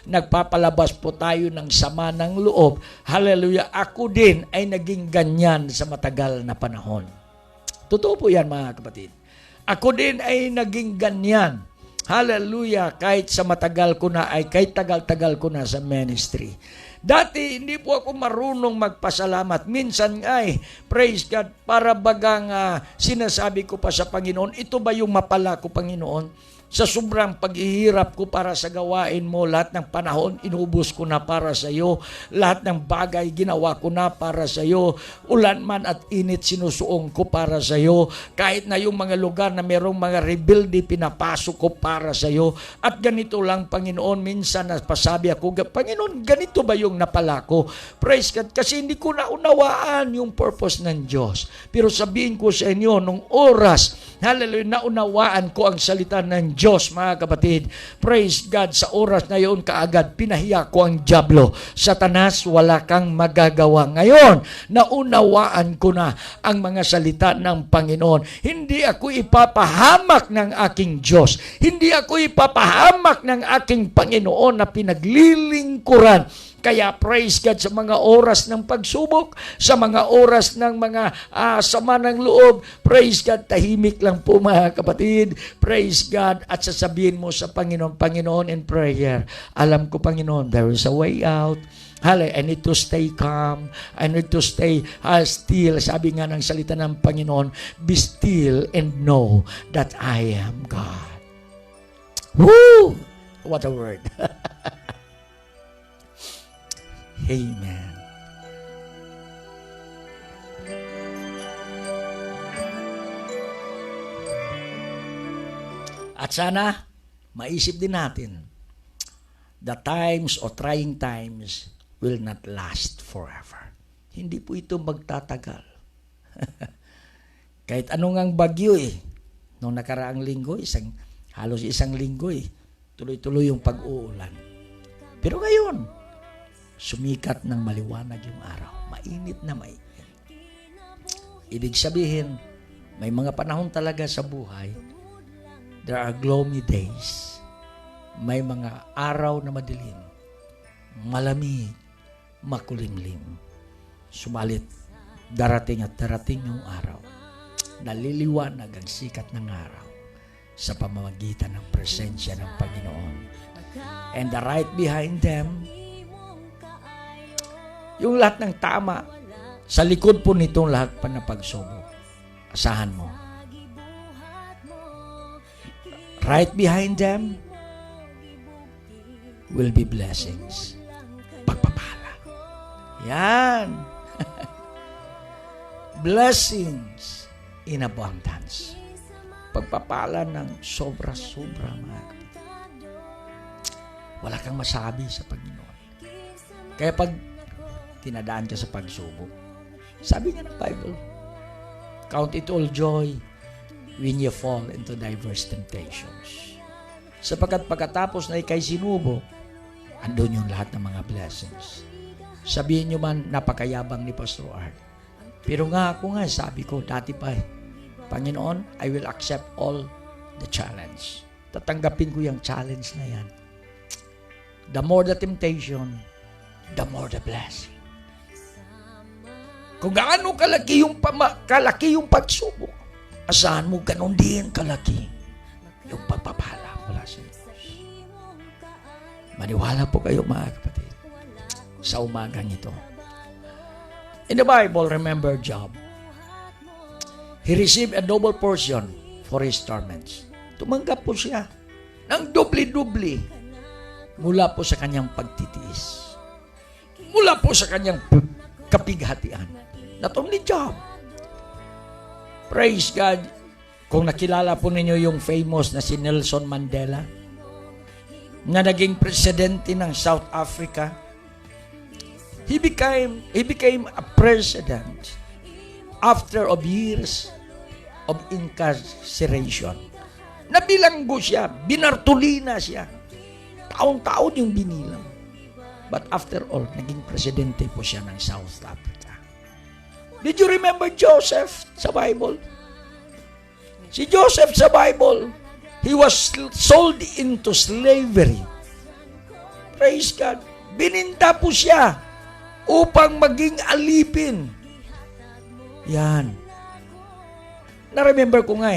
nagpapalabas po tayo ng sama ng loob. Hallelujah. Ako din ay naging ganyan sa matagal na panahon. Totoo po yan, mga kapatid. Ako din ay naging ganyan. Hallelujah. Kahit sa matagal ko na kahit tagal-tagal ko na sa ministry. Dati, hindi po ako marunong magpasalamat. Minsan praise God, para bagang sinasabi ko pa sa Panginoon, ito ba yung mapala ko, Panginoon? Sa sobrang paghihirap ko para sa gawain mo, lahat ng panahon, inubos ko na para sa iyo. Lahat ng bagay, ginawa ko na para sa iyo. Ulan man at init, sinusuong ko para sa iyo. Kahit na yung mga lugar na merong mga rebuildi, pinapasok ko para sa iyo. At ganito lang, Panginoon, minsan napasabi ako, Panginoon, ganito ba yung napala ko? Praise God, kasi hindi ko naunawaan yung purpose ng Diyos. Pero sabihin ko sa inyo, nung oras, hallelujah, naunawaan ko ang salita ng Diyos, mga kapatid. Praise God, sa oras na yun kaagad, pinahiya ko ang dyablo. Satanas, wala kang magagawa. Ngayon, naunawaan ko na ang mga salita ng Panginoon. Hindi ako ipapahamak ng aking Diyos. Hindi ako ipapahamak ng aking Panginoon na pinaglilingkuran. Kaya praise God sa mga oras ng pagsubok, sa mga oras ng mga sama ng loob, praise God, tahimik lang po, mga kapatid. Praise God, at sasabihin mo sa Panginoon, Panginoon, in prayer, alam ko, Panginoon, there is a way out. I need to stay calm. I need to stay still. Sabi nga ng salita ng Panginoon, be still and know that I am God. Woo! What a word. Amen. At sana, maisip din natin, the times or trying times will not last forever. Hindi po ito magtatagal. Kahit anong ang bagyo nung nakaraang linggo, halos isang linggo tuloy-tuloy yung pag-uulan. Pero ngayon, sumikat ng maliwanag yung araw. Mainit na mainit. Ibig sabihin, may mga panahon talaga sa buhay, there are gloomy days. May mga araw na madilim, malamig, makulimlim. Sumalit, darating at darating yung araw. Naliliwanag ang sikat ng araw sa pamamagitan ng presensya ng Panginoon. And the right behind them, yung lahat ng tama, sa likod po nitong lahat pa na pagsubok. Asahan mo. Right behind them will be blessings. Pagpapala. Yan. Blessings in abundance. Pagpapala ng sobra-sobra, mga kapatid. Wala kang masabi sa Panginoon. Kaya pag tinadaan ka sa pagsubok, sabi nga ng Bible, count it all joy when you fall into diverse temptations. Sapagkat pagkatapos na ikay sinubok, andun yung lahat ng mga blessings. Sabihin nyo man, napakayabang ni Pastor Art. Pero ako sabi ko, dati pa Panginoon, I will accept all the challenge. Tatanggapin ko yung challenge na yan. The more the temptation, the more the blessing. Kung gaano kalaki yung pagsubok, asahan mo ganon din kalaki yung pagpapala mula sa Diyos. Maniwala po kayo, mga kapatid, sa umagang ito. In the Bible, remember Job. He received a double portion for his torments. Tumanggap po siya ng dubli-dubli mula po sa kanyang pagtitiis. Mula po sa kanyang kapighatian. Not only Job. Praise God. Kung nakilala po ninyo yung famous na si Nelson Mandela, na naging presidente ng South Africa, he became a president after of years of incarceration. Nabilanggo siya, binartulina siya. Taon-taon yung binilang. But after all, naging presidente po siya ng South Africa. Did you remember Joseph sa Bible? Si Joseph sa Bible, he was sold into slavery. Praise God. Bininta po siya upang maging alipin. Yan. Na-remember ko nga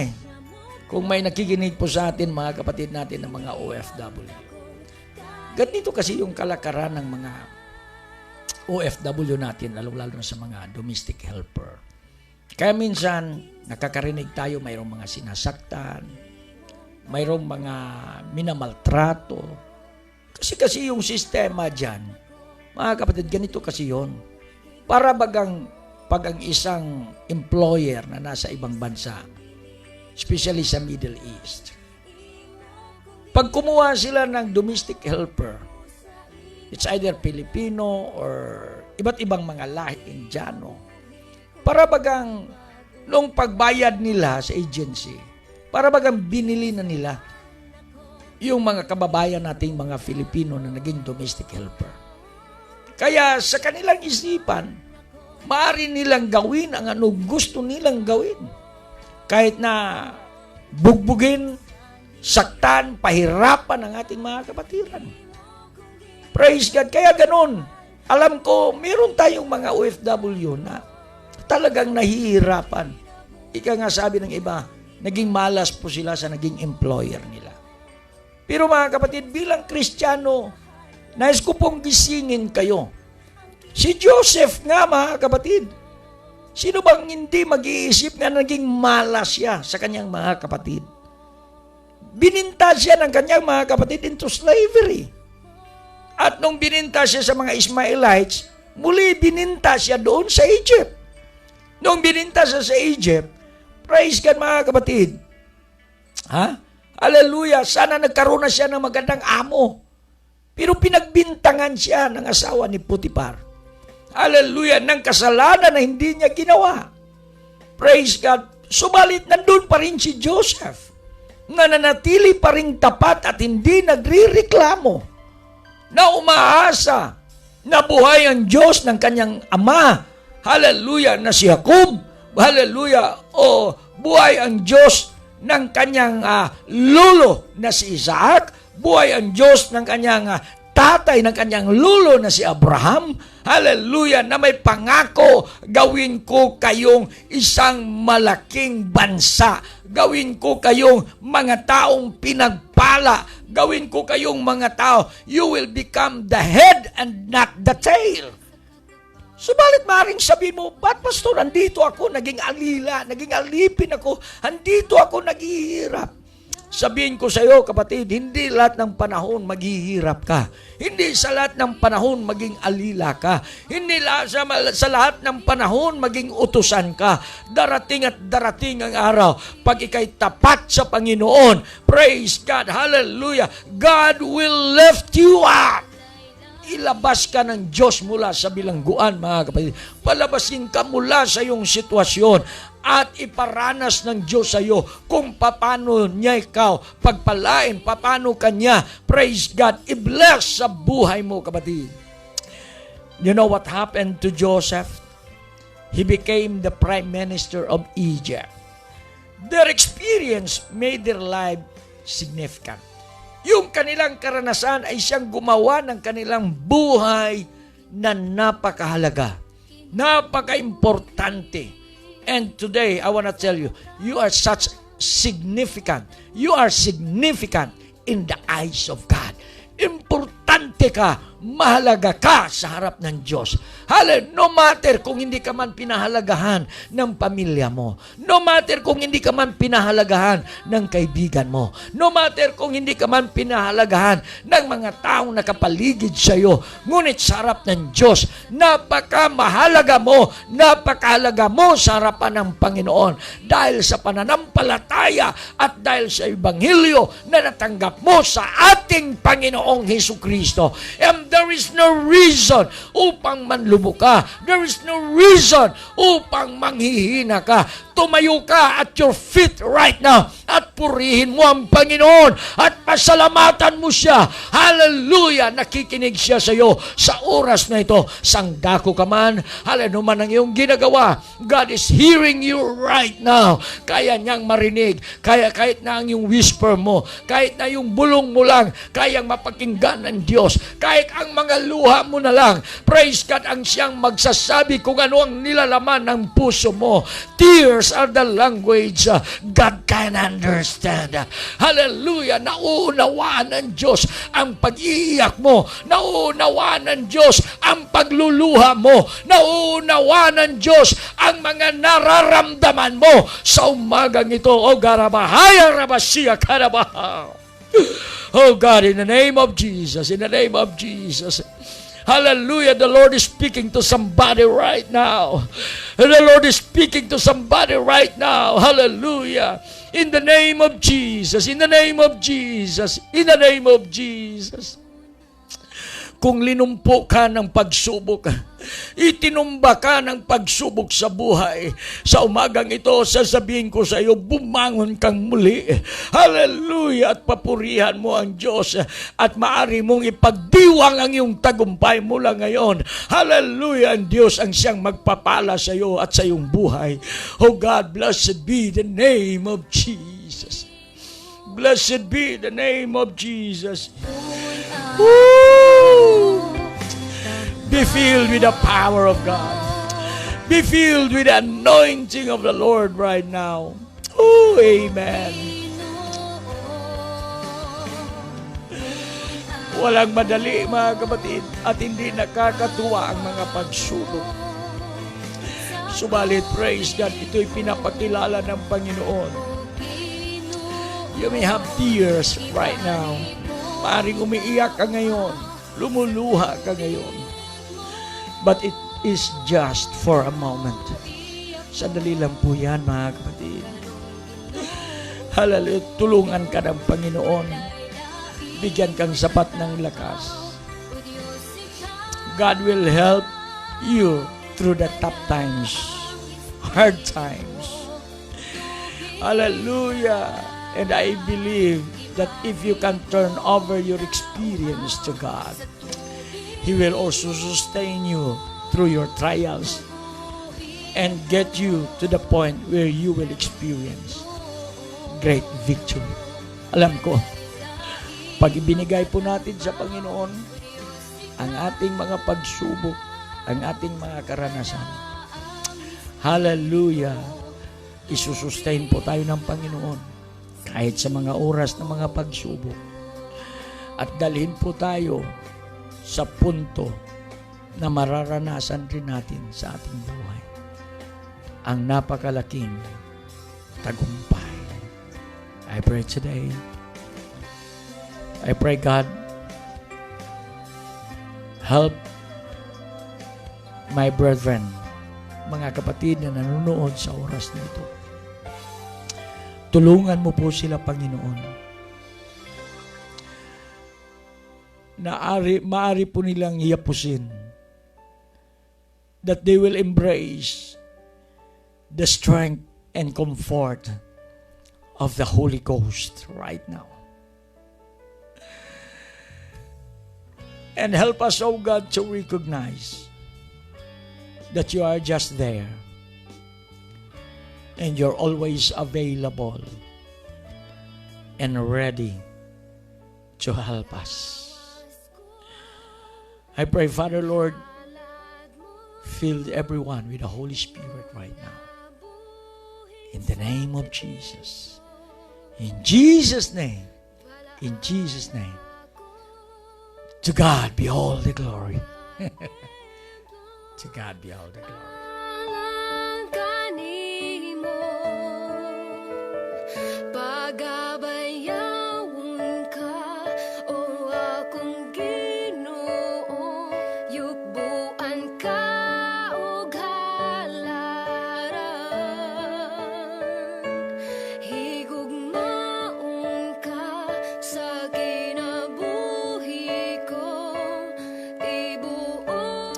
kung may nakikinig po sa atin, mga kapatid natin ng mga OFW. Ganito kasi yung kalakaran ng mga OFW natin, lalo-lalo na sa mga domestic helper. Kaya minsan, nakakarinig tayo, mayroong mga sinasaktan, mayroong mga minamaltrato. Kasi yung sistema dyan, mga kapatid, ganito kasi yon. Para bagang pag ang isang employer na nasa ibang bansa, especially sa Middle East, pag kumuha sila ng domestic helper, it's either Filipino or iba't ibang mga lahi, Indiano, para bagang nung pagbayad nila sa agency, para bagang binili na nila yung mga kababayan nating mga Filipino na naging domestic helper. Kaya sa kanilang isipan, maaari nilang gawin ang ano gusto nilang gawin. Kahit na bugbugin, saktan, pahirapan ang ating mga kapatiran. Praise God. Kaya ganun. Alam ko, meron tayong mga OFW na talagang nahihirapan. Ika nga sabi ng iba, naging malas po sila sa naging employer nila. Pero mga kapatid, bilang Kristiyano, nais ko pong gisingin kayo. Si Joseph nga, mga kapatid, sino bang hindi mag-iisip na naging malas siya sa kanyang mga kapatid? Bininta siya ng kanyang mga kapatid into slavery. At nung bininta siya sa mga Ismaelites, muli bininta siya doon sa Egypt. Nung bininta siya sa Egypt, praise God mga kapatid. Hallelujah, sana nagkaroon na siya ng magandang amo. Pero pinagbintangan siya ng asawa ni Potiphar. Hallelujah, ng kasalanan na hindi niya ginawa. Praise God. Subalit nandun pa rin si Joseph, na nanatili pa rin tapat at hindi nagrireklamo, na umaasa na buhay ang Diyos ng kanyang ama. Hallelujah, na si Jacob. Hallelujah, buhay ang Diyos ng kanyang lolo na si Isaac. Buhay ang Diyos ng kanyang tatay ng kanyang lolo na si Abraham. Hallelujah, na may pangako, gawin ko kayong isang malaking bansa. Gawin ko kayong mga taong pinagpala. Gawin ko kayong mga tao. You will become the head and not the tail. Subalit maring sabi mo, ba't pastor, andito ako, naging alila, naging alipin ako, andito ako naghihirap. Sabihin ko sa iyo, kapatid, hindi lahat ng panahon maghihirap ka. Hindi sa lahat ng panahon maging alila ka. Hindi sa lahat ng panahon maging utusan ka. Darating at darating ang araw, pag ikay tapat sa Panginoon, praise God, hallelujah, God will lift you up. Ilabas ka ng Diyos mula sa bilangguan, mga kapatid. Palabasin ka mula sa iyong sitwasyon at iparanas ng Diyos sa iyo kung paano niya ikaw pagpalain, paano kanya, praise God, i-bless sa buhay mo, kapatid. You know what happened to Joseph? He became the prime minister of Egypt. Their experience made their life significant. Yung kanilang karanasan ay siyang gumawa ng kanilang buhay na napakahalaga, napaka-importante. And today, I want to tell you, you are such significant. You are significant in the eyes of God. Importante ka, mahalaga ka sa harap ng Diyos. No matter kung hindi ka man pinahalagahan ng pamilya mo. No matter kung hindi ka man pinahalagahan ng kaibigan mo. No matter kung hindi ka man pinahalagahan ng mga taong nakapaligid sa iyo. Ngunit sa harap ng Diyos, napakamahalaga mo, napakahalaga mo sa harapan ng Panginoon. Dahil sa pananampalataya at dahil sa Ebanghelyo na natanggap mo sa ating Panginoong Hesukristo. And there is no reason upang manlubo ka. There is no reason upang manghihina ka. Tumayo ka at your feet right now at purihin mo ang Panginoon at pasalamatan mo siya. Hallelujah! Nakikinig siya sa iyo sa oras na ito. Sangdako ka man, hallelujah man ang iyong ginagawa. God is hearing you right now. Kaya niyang marinig. Kaya kahit na ang iyong whisper mo, kahit na yung bulong mo lang, kayang mapakinggan ng Diyos. Kahit ang mga luha mo na lang, praise God, ang siyang magsasabi kung ano ang nilalaman ng puso mo. Tears are the language God can understand. Hallelujah! Nauunawaan ng Diyos ang pag-iiyak mo. Nauunawaan ng Diyos ang pagluluha mo. Nauunawaan ng Diyos ang mga nararamdaman mo sa umagang ito. O garabahaya rabasiya karabaha. Oh God, in the name of Jesus, in the name of Jesus. Hallelujah, the Lord is speaking to somebody right now. The Lord is speaking to somebody right now. Hallelujah. In the name of Jesus, in the name of Jesus, in the name of Jesus. Kung linumpo ka ng pagsubok, itinumba ka ng pagsubok sa buhay, sa umagang ito, sasabihin ko sa iyo, bumangon kang muli. Hallelujah! At papurihan mo ang Diyos at maari mong ipagdiwang ang iyong tagumpay mula ngayon. Hallelujah! Ang Diyos ang siyang magpapala sa iyo at sa iyong buhay. Oh God, blessed be the name of Jesus. Blessed be the name of Jesus. Woo! Be filled with the power of God. Be filled with the anointing of the Lord right now. Oh, amen. Walang madali, mga kapatid, at hindi nakakatuwa ang mga pagsubok. Subalit, praise God, ito'y pinapakilala ng Panginoon. You may have tears right now. Maaring umiiyak ka ngayon, lumuluha ka ngayon. But it is just for a moment. Sandali lang po yan, mga kapatid. Hallelujah, tulungan ka ng Panginoon. Bigyan kang sapat ng lakas. God will help you through the tough times, hard times. Hallelujah. And I believe that if you can turn over your experience to God, He will also sustain you through your trials and get you to the point where you will experience great victory. Alam ko, pag ibinigay po natin sa Panginoon ang ating mga pagsubok, ang ating mga karanasan, hallelujah, isusustain po tayo ng Panginoon kahit sa mga oras ng mga pagsubok. At dalhin po tayo sa punto na mararanasan rin natin sa ating buhay ang napakalaking tagumpay. I pray today, I pray God, help my brethren, mga kapatid na nanonood sa oras na ito. Tulungan mo po sila, Panginoon. Maaari po nilang hiyapusin that they will embrace the strength and comfort of the Holy Ghost right now. And help us, oh God, to recognize that you are just there. And you're always available and ready to help us. I pray, Father, Lord, fill everyone with the Holy Spirit right now. In the name of Jesus. In Jesus' name. In Jesus' name. To God be all the glory. To God be all the glory. Pagabayawon ka, o akong Ginoo, yukbuan ka og halaran. Higugmaon ka sa kinabuhi ko, tibuok.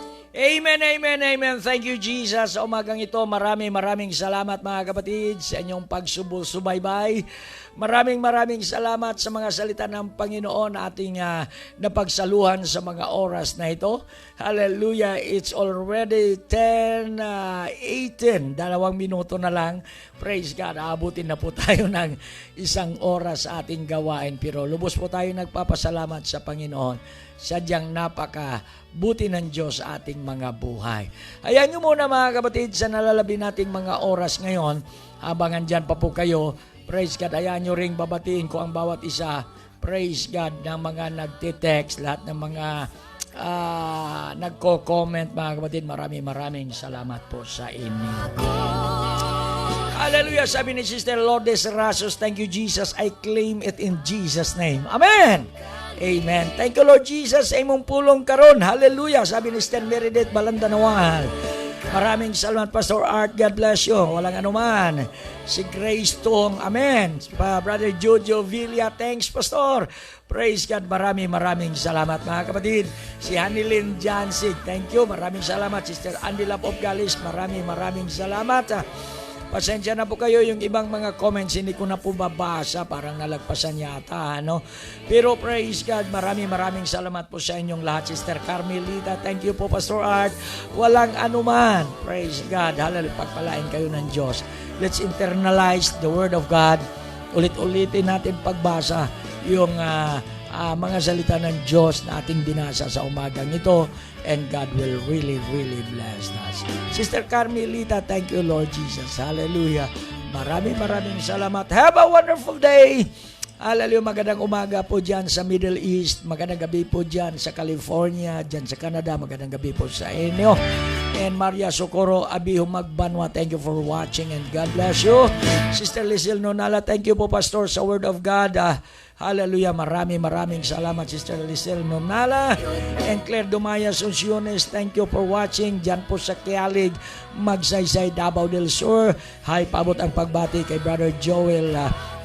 Amen, amen, amen. Thank you, Jesus. Sa umagang ito, maraming salamat mga kapatid sa inyong pagsubaybay. Maraming salamat sa mga salita ng Panginoon ating napagsaluhan sa mga oras na ito. Hallelujah. It's already 10:18. 2 minuto na lang. Praise God. Aabutin na po tayo ng 1 oras sa ating gawain. Pero lubos po tayo nagpapasalamat sa Panginoon. Sadyang napaka-buti ng Diyos sa ating mga buhay. Ayan nyo muna mga kapatid sa nalalabi nating mga oras ngayon. Habang andyan pa po kayo, praise God, ayan nyo ring babatiin ko ang bawat isa. Praise God ng mga nagtitext, lahat ng mga nagko-comment mga kapatid. Maraming salamat po sa inyo. Hallelujah. Sabi ni Sister Lourdes Rasos, thank you Jesus, I claim it in Jesus' name. Amen. Amen. Thank you Lord Jesus sa imong pulong karon. Hallelujah. Sabi ni Sister Meredith Balandanawal. Maraming salamat Pastor Art. God bless you. Walang anuman. Si Grace Tong. Amen. Brother Jojo Villa. Thanks Pastor. Praise God. Maraming salamat mga kapatid. Si Hanilyn Jansig. Thank you. Maraming salamat. Sister Andy Lap of Galis. Maraming salamat. Pasensya na po kayo, yung ibang mga comments hindi ko na po babasa, parang nalagpasan yata, ano? Pero praise God, maraming salamat po sa inyong lahat. Sister Carmelita, thank you po Pastor Art. Walang anuman. Praise God. Hallelujah. Pagpalain kayo ng Diyos. Let's internalize the Word of God. Ulit-ulitin natin pagbasa yung mga salita ng Diyos na ating binasa sa umagang ito. And God will really bless us. Sister Carmelita, thank you Lord Jesus. Hallelujah. Maraming salamat. Have a wonderful day. Hallelujah. Magandang umaga po dyan sa Middle East. Magandang gabi po dyan sa California. Dyan sa Canada. Magandang gabi po sa inyo. And Maria Socorro Abiho Magbanwa, thank you for watching and God bless you. Sister Lizelle Nonala, thank you po Pastor sa Word of God. Hallelujah. Maraming salamat Sister Lizelle Nonala. And Claire Dumaya Sunciones, thank you for watching. Diyan po sa Kialig, Magsaysay, Davao del Sur. Hi, paabot ang pagbati kay Brother Joel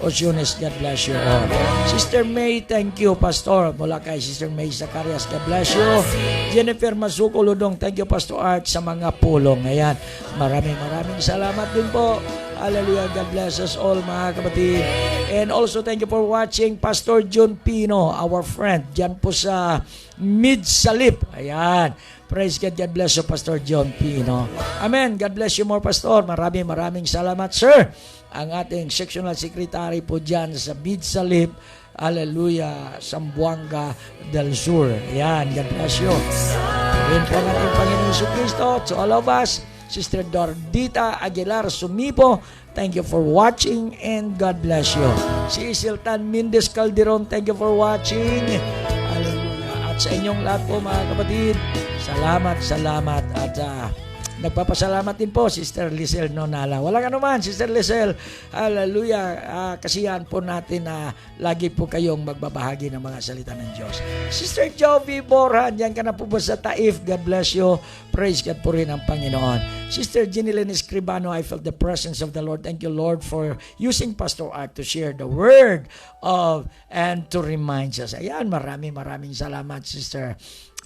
Osiones. God bless you all. Sister May, thank you Pastor. Mula kay Sister May Zacarias, God bless you. Jennifer Masuko Ludong, thank you Pastor Art sa mga pulong. Ayan. Maraming salamat din po. Hallelujah. God bless us all mga kapatid. And also thank you for watching Pastor John Pino, our friend, dyan po sa Mid-Salip. Ayan. Praise God. God bless you, Pastor John Pino. Amen. God bless you more, Pastor. Maraming salamat, sir. Ang ating sectional secretary po dyan sa Mid-Salip. Hallelujah. Sambuanga del Sur. Ayan. God bless you. Rin po ang ating Panginoon Jesucristo. To all of us, Sister Dordita Aguilar Sumipo, thank you for watching and God bless you. Si Isiltan Mindes Calderon, thank you for watching. Hallelujah. At sa inyong lahat po mga kapatid, salamat at nagpapasalamat din po Sister Lizelle Nonala. Walang anuman Sister Lizelle. Hallelujah. Kasiyahan po natin na lagi po kayong magbabahagi ng mga salita ng Diyos. Sister Jovi Borja, diyan ka na po ba sa Taif? God bless you. Praise God po rin ang Panginoon. Sister Ginilyn Escribano, I felt the presence of the Lord. Thank you Lord for using Pastor Art to share the word of and to remind us. Ayan, maraming salamat Sister.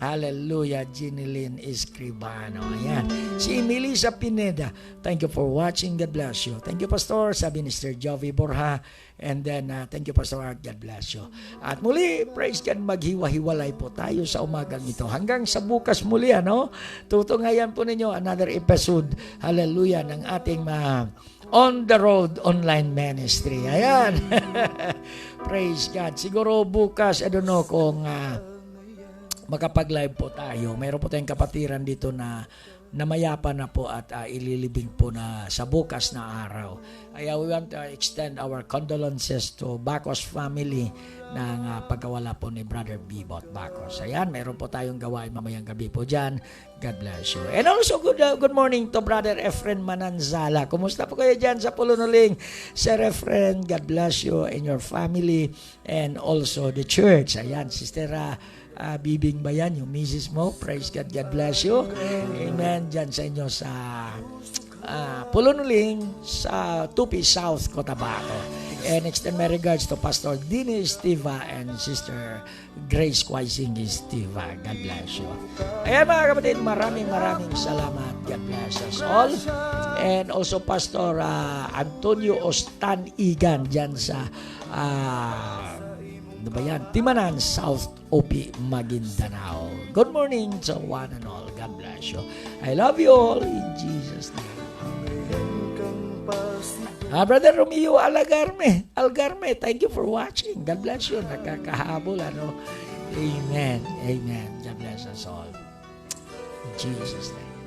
Hallelujah, Ginilyn Escribano. Ayan. Si Melissa Pineda, thank you for watching. God bless you. Thank you, Pastor. Sabi ni Sister Jovi Borja. And then, thank you, Pastor Art. God bless you. At muli, praise God, maghiwa-hiwalay po tayo sa umagang ito. Hanggang sa bukas muli, ano? Tutungayan po ninyo another episode, hallelujah, ng ating On the Road Online Ministry. Ayan. Praise God. Siguro bukas, I don't know kung makapag-live po tayo. Mayroon po tayong kapatiran dito na namayapa na po at ililibing po na sa bukas na araw. We want to extend our condolences to Bacos family ng pagkawala po ni Brother Bibot Bacos. Ayan, mayroon po tayong gawain mamayang gabi po dyan. God bless you. And also, good morning to Brother Efren Mananzala. Kumusta po kayo dyan sa Pulunuling? Sir Efren, God bless you and your family and also the church. Ayan, Sister Bibing ba yan, yung misis mo? Praise God, God bless you. Amen. Diyan sa inyo sa Pulunuling, sa Tupi South, Cotabato. And extend my regards to Pastor Dini Estiva and Sister Grace Quaising Estiva. God bless you. Ayan mga kapatid, maraming salamat. God bless us all. And also Pastor Antonio Ostan Igan dyan sa ano ba yan? Timanan, South OP, Maguindanao. Good morning to one and all. God bless you. I love you all in Jesus' name. Brother Romeo Algarme, thank you for watching. God bless you. Nakakahabol, ano? Amen. God bless us all. In Jesus' name.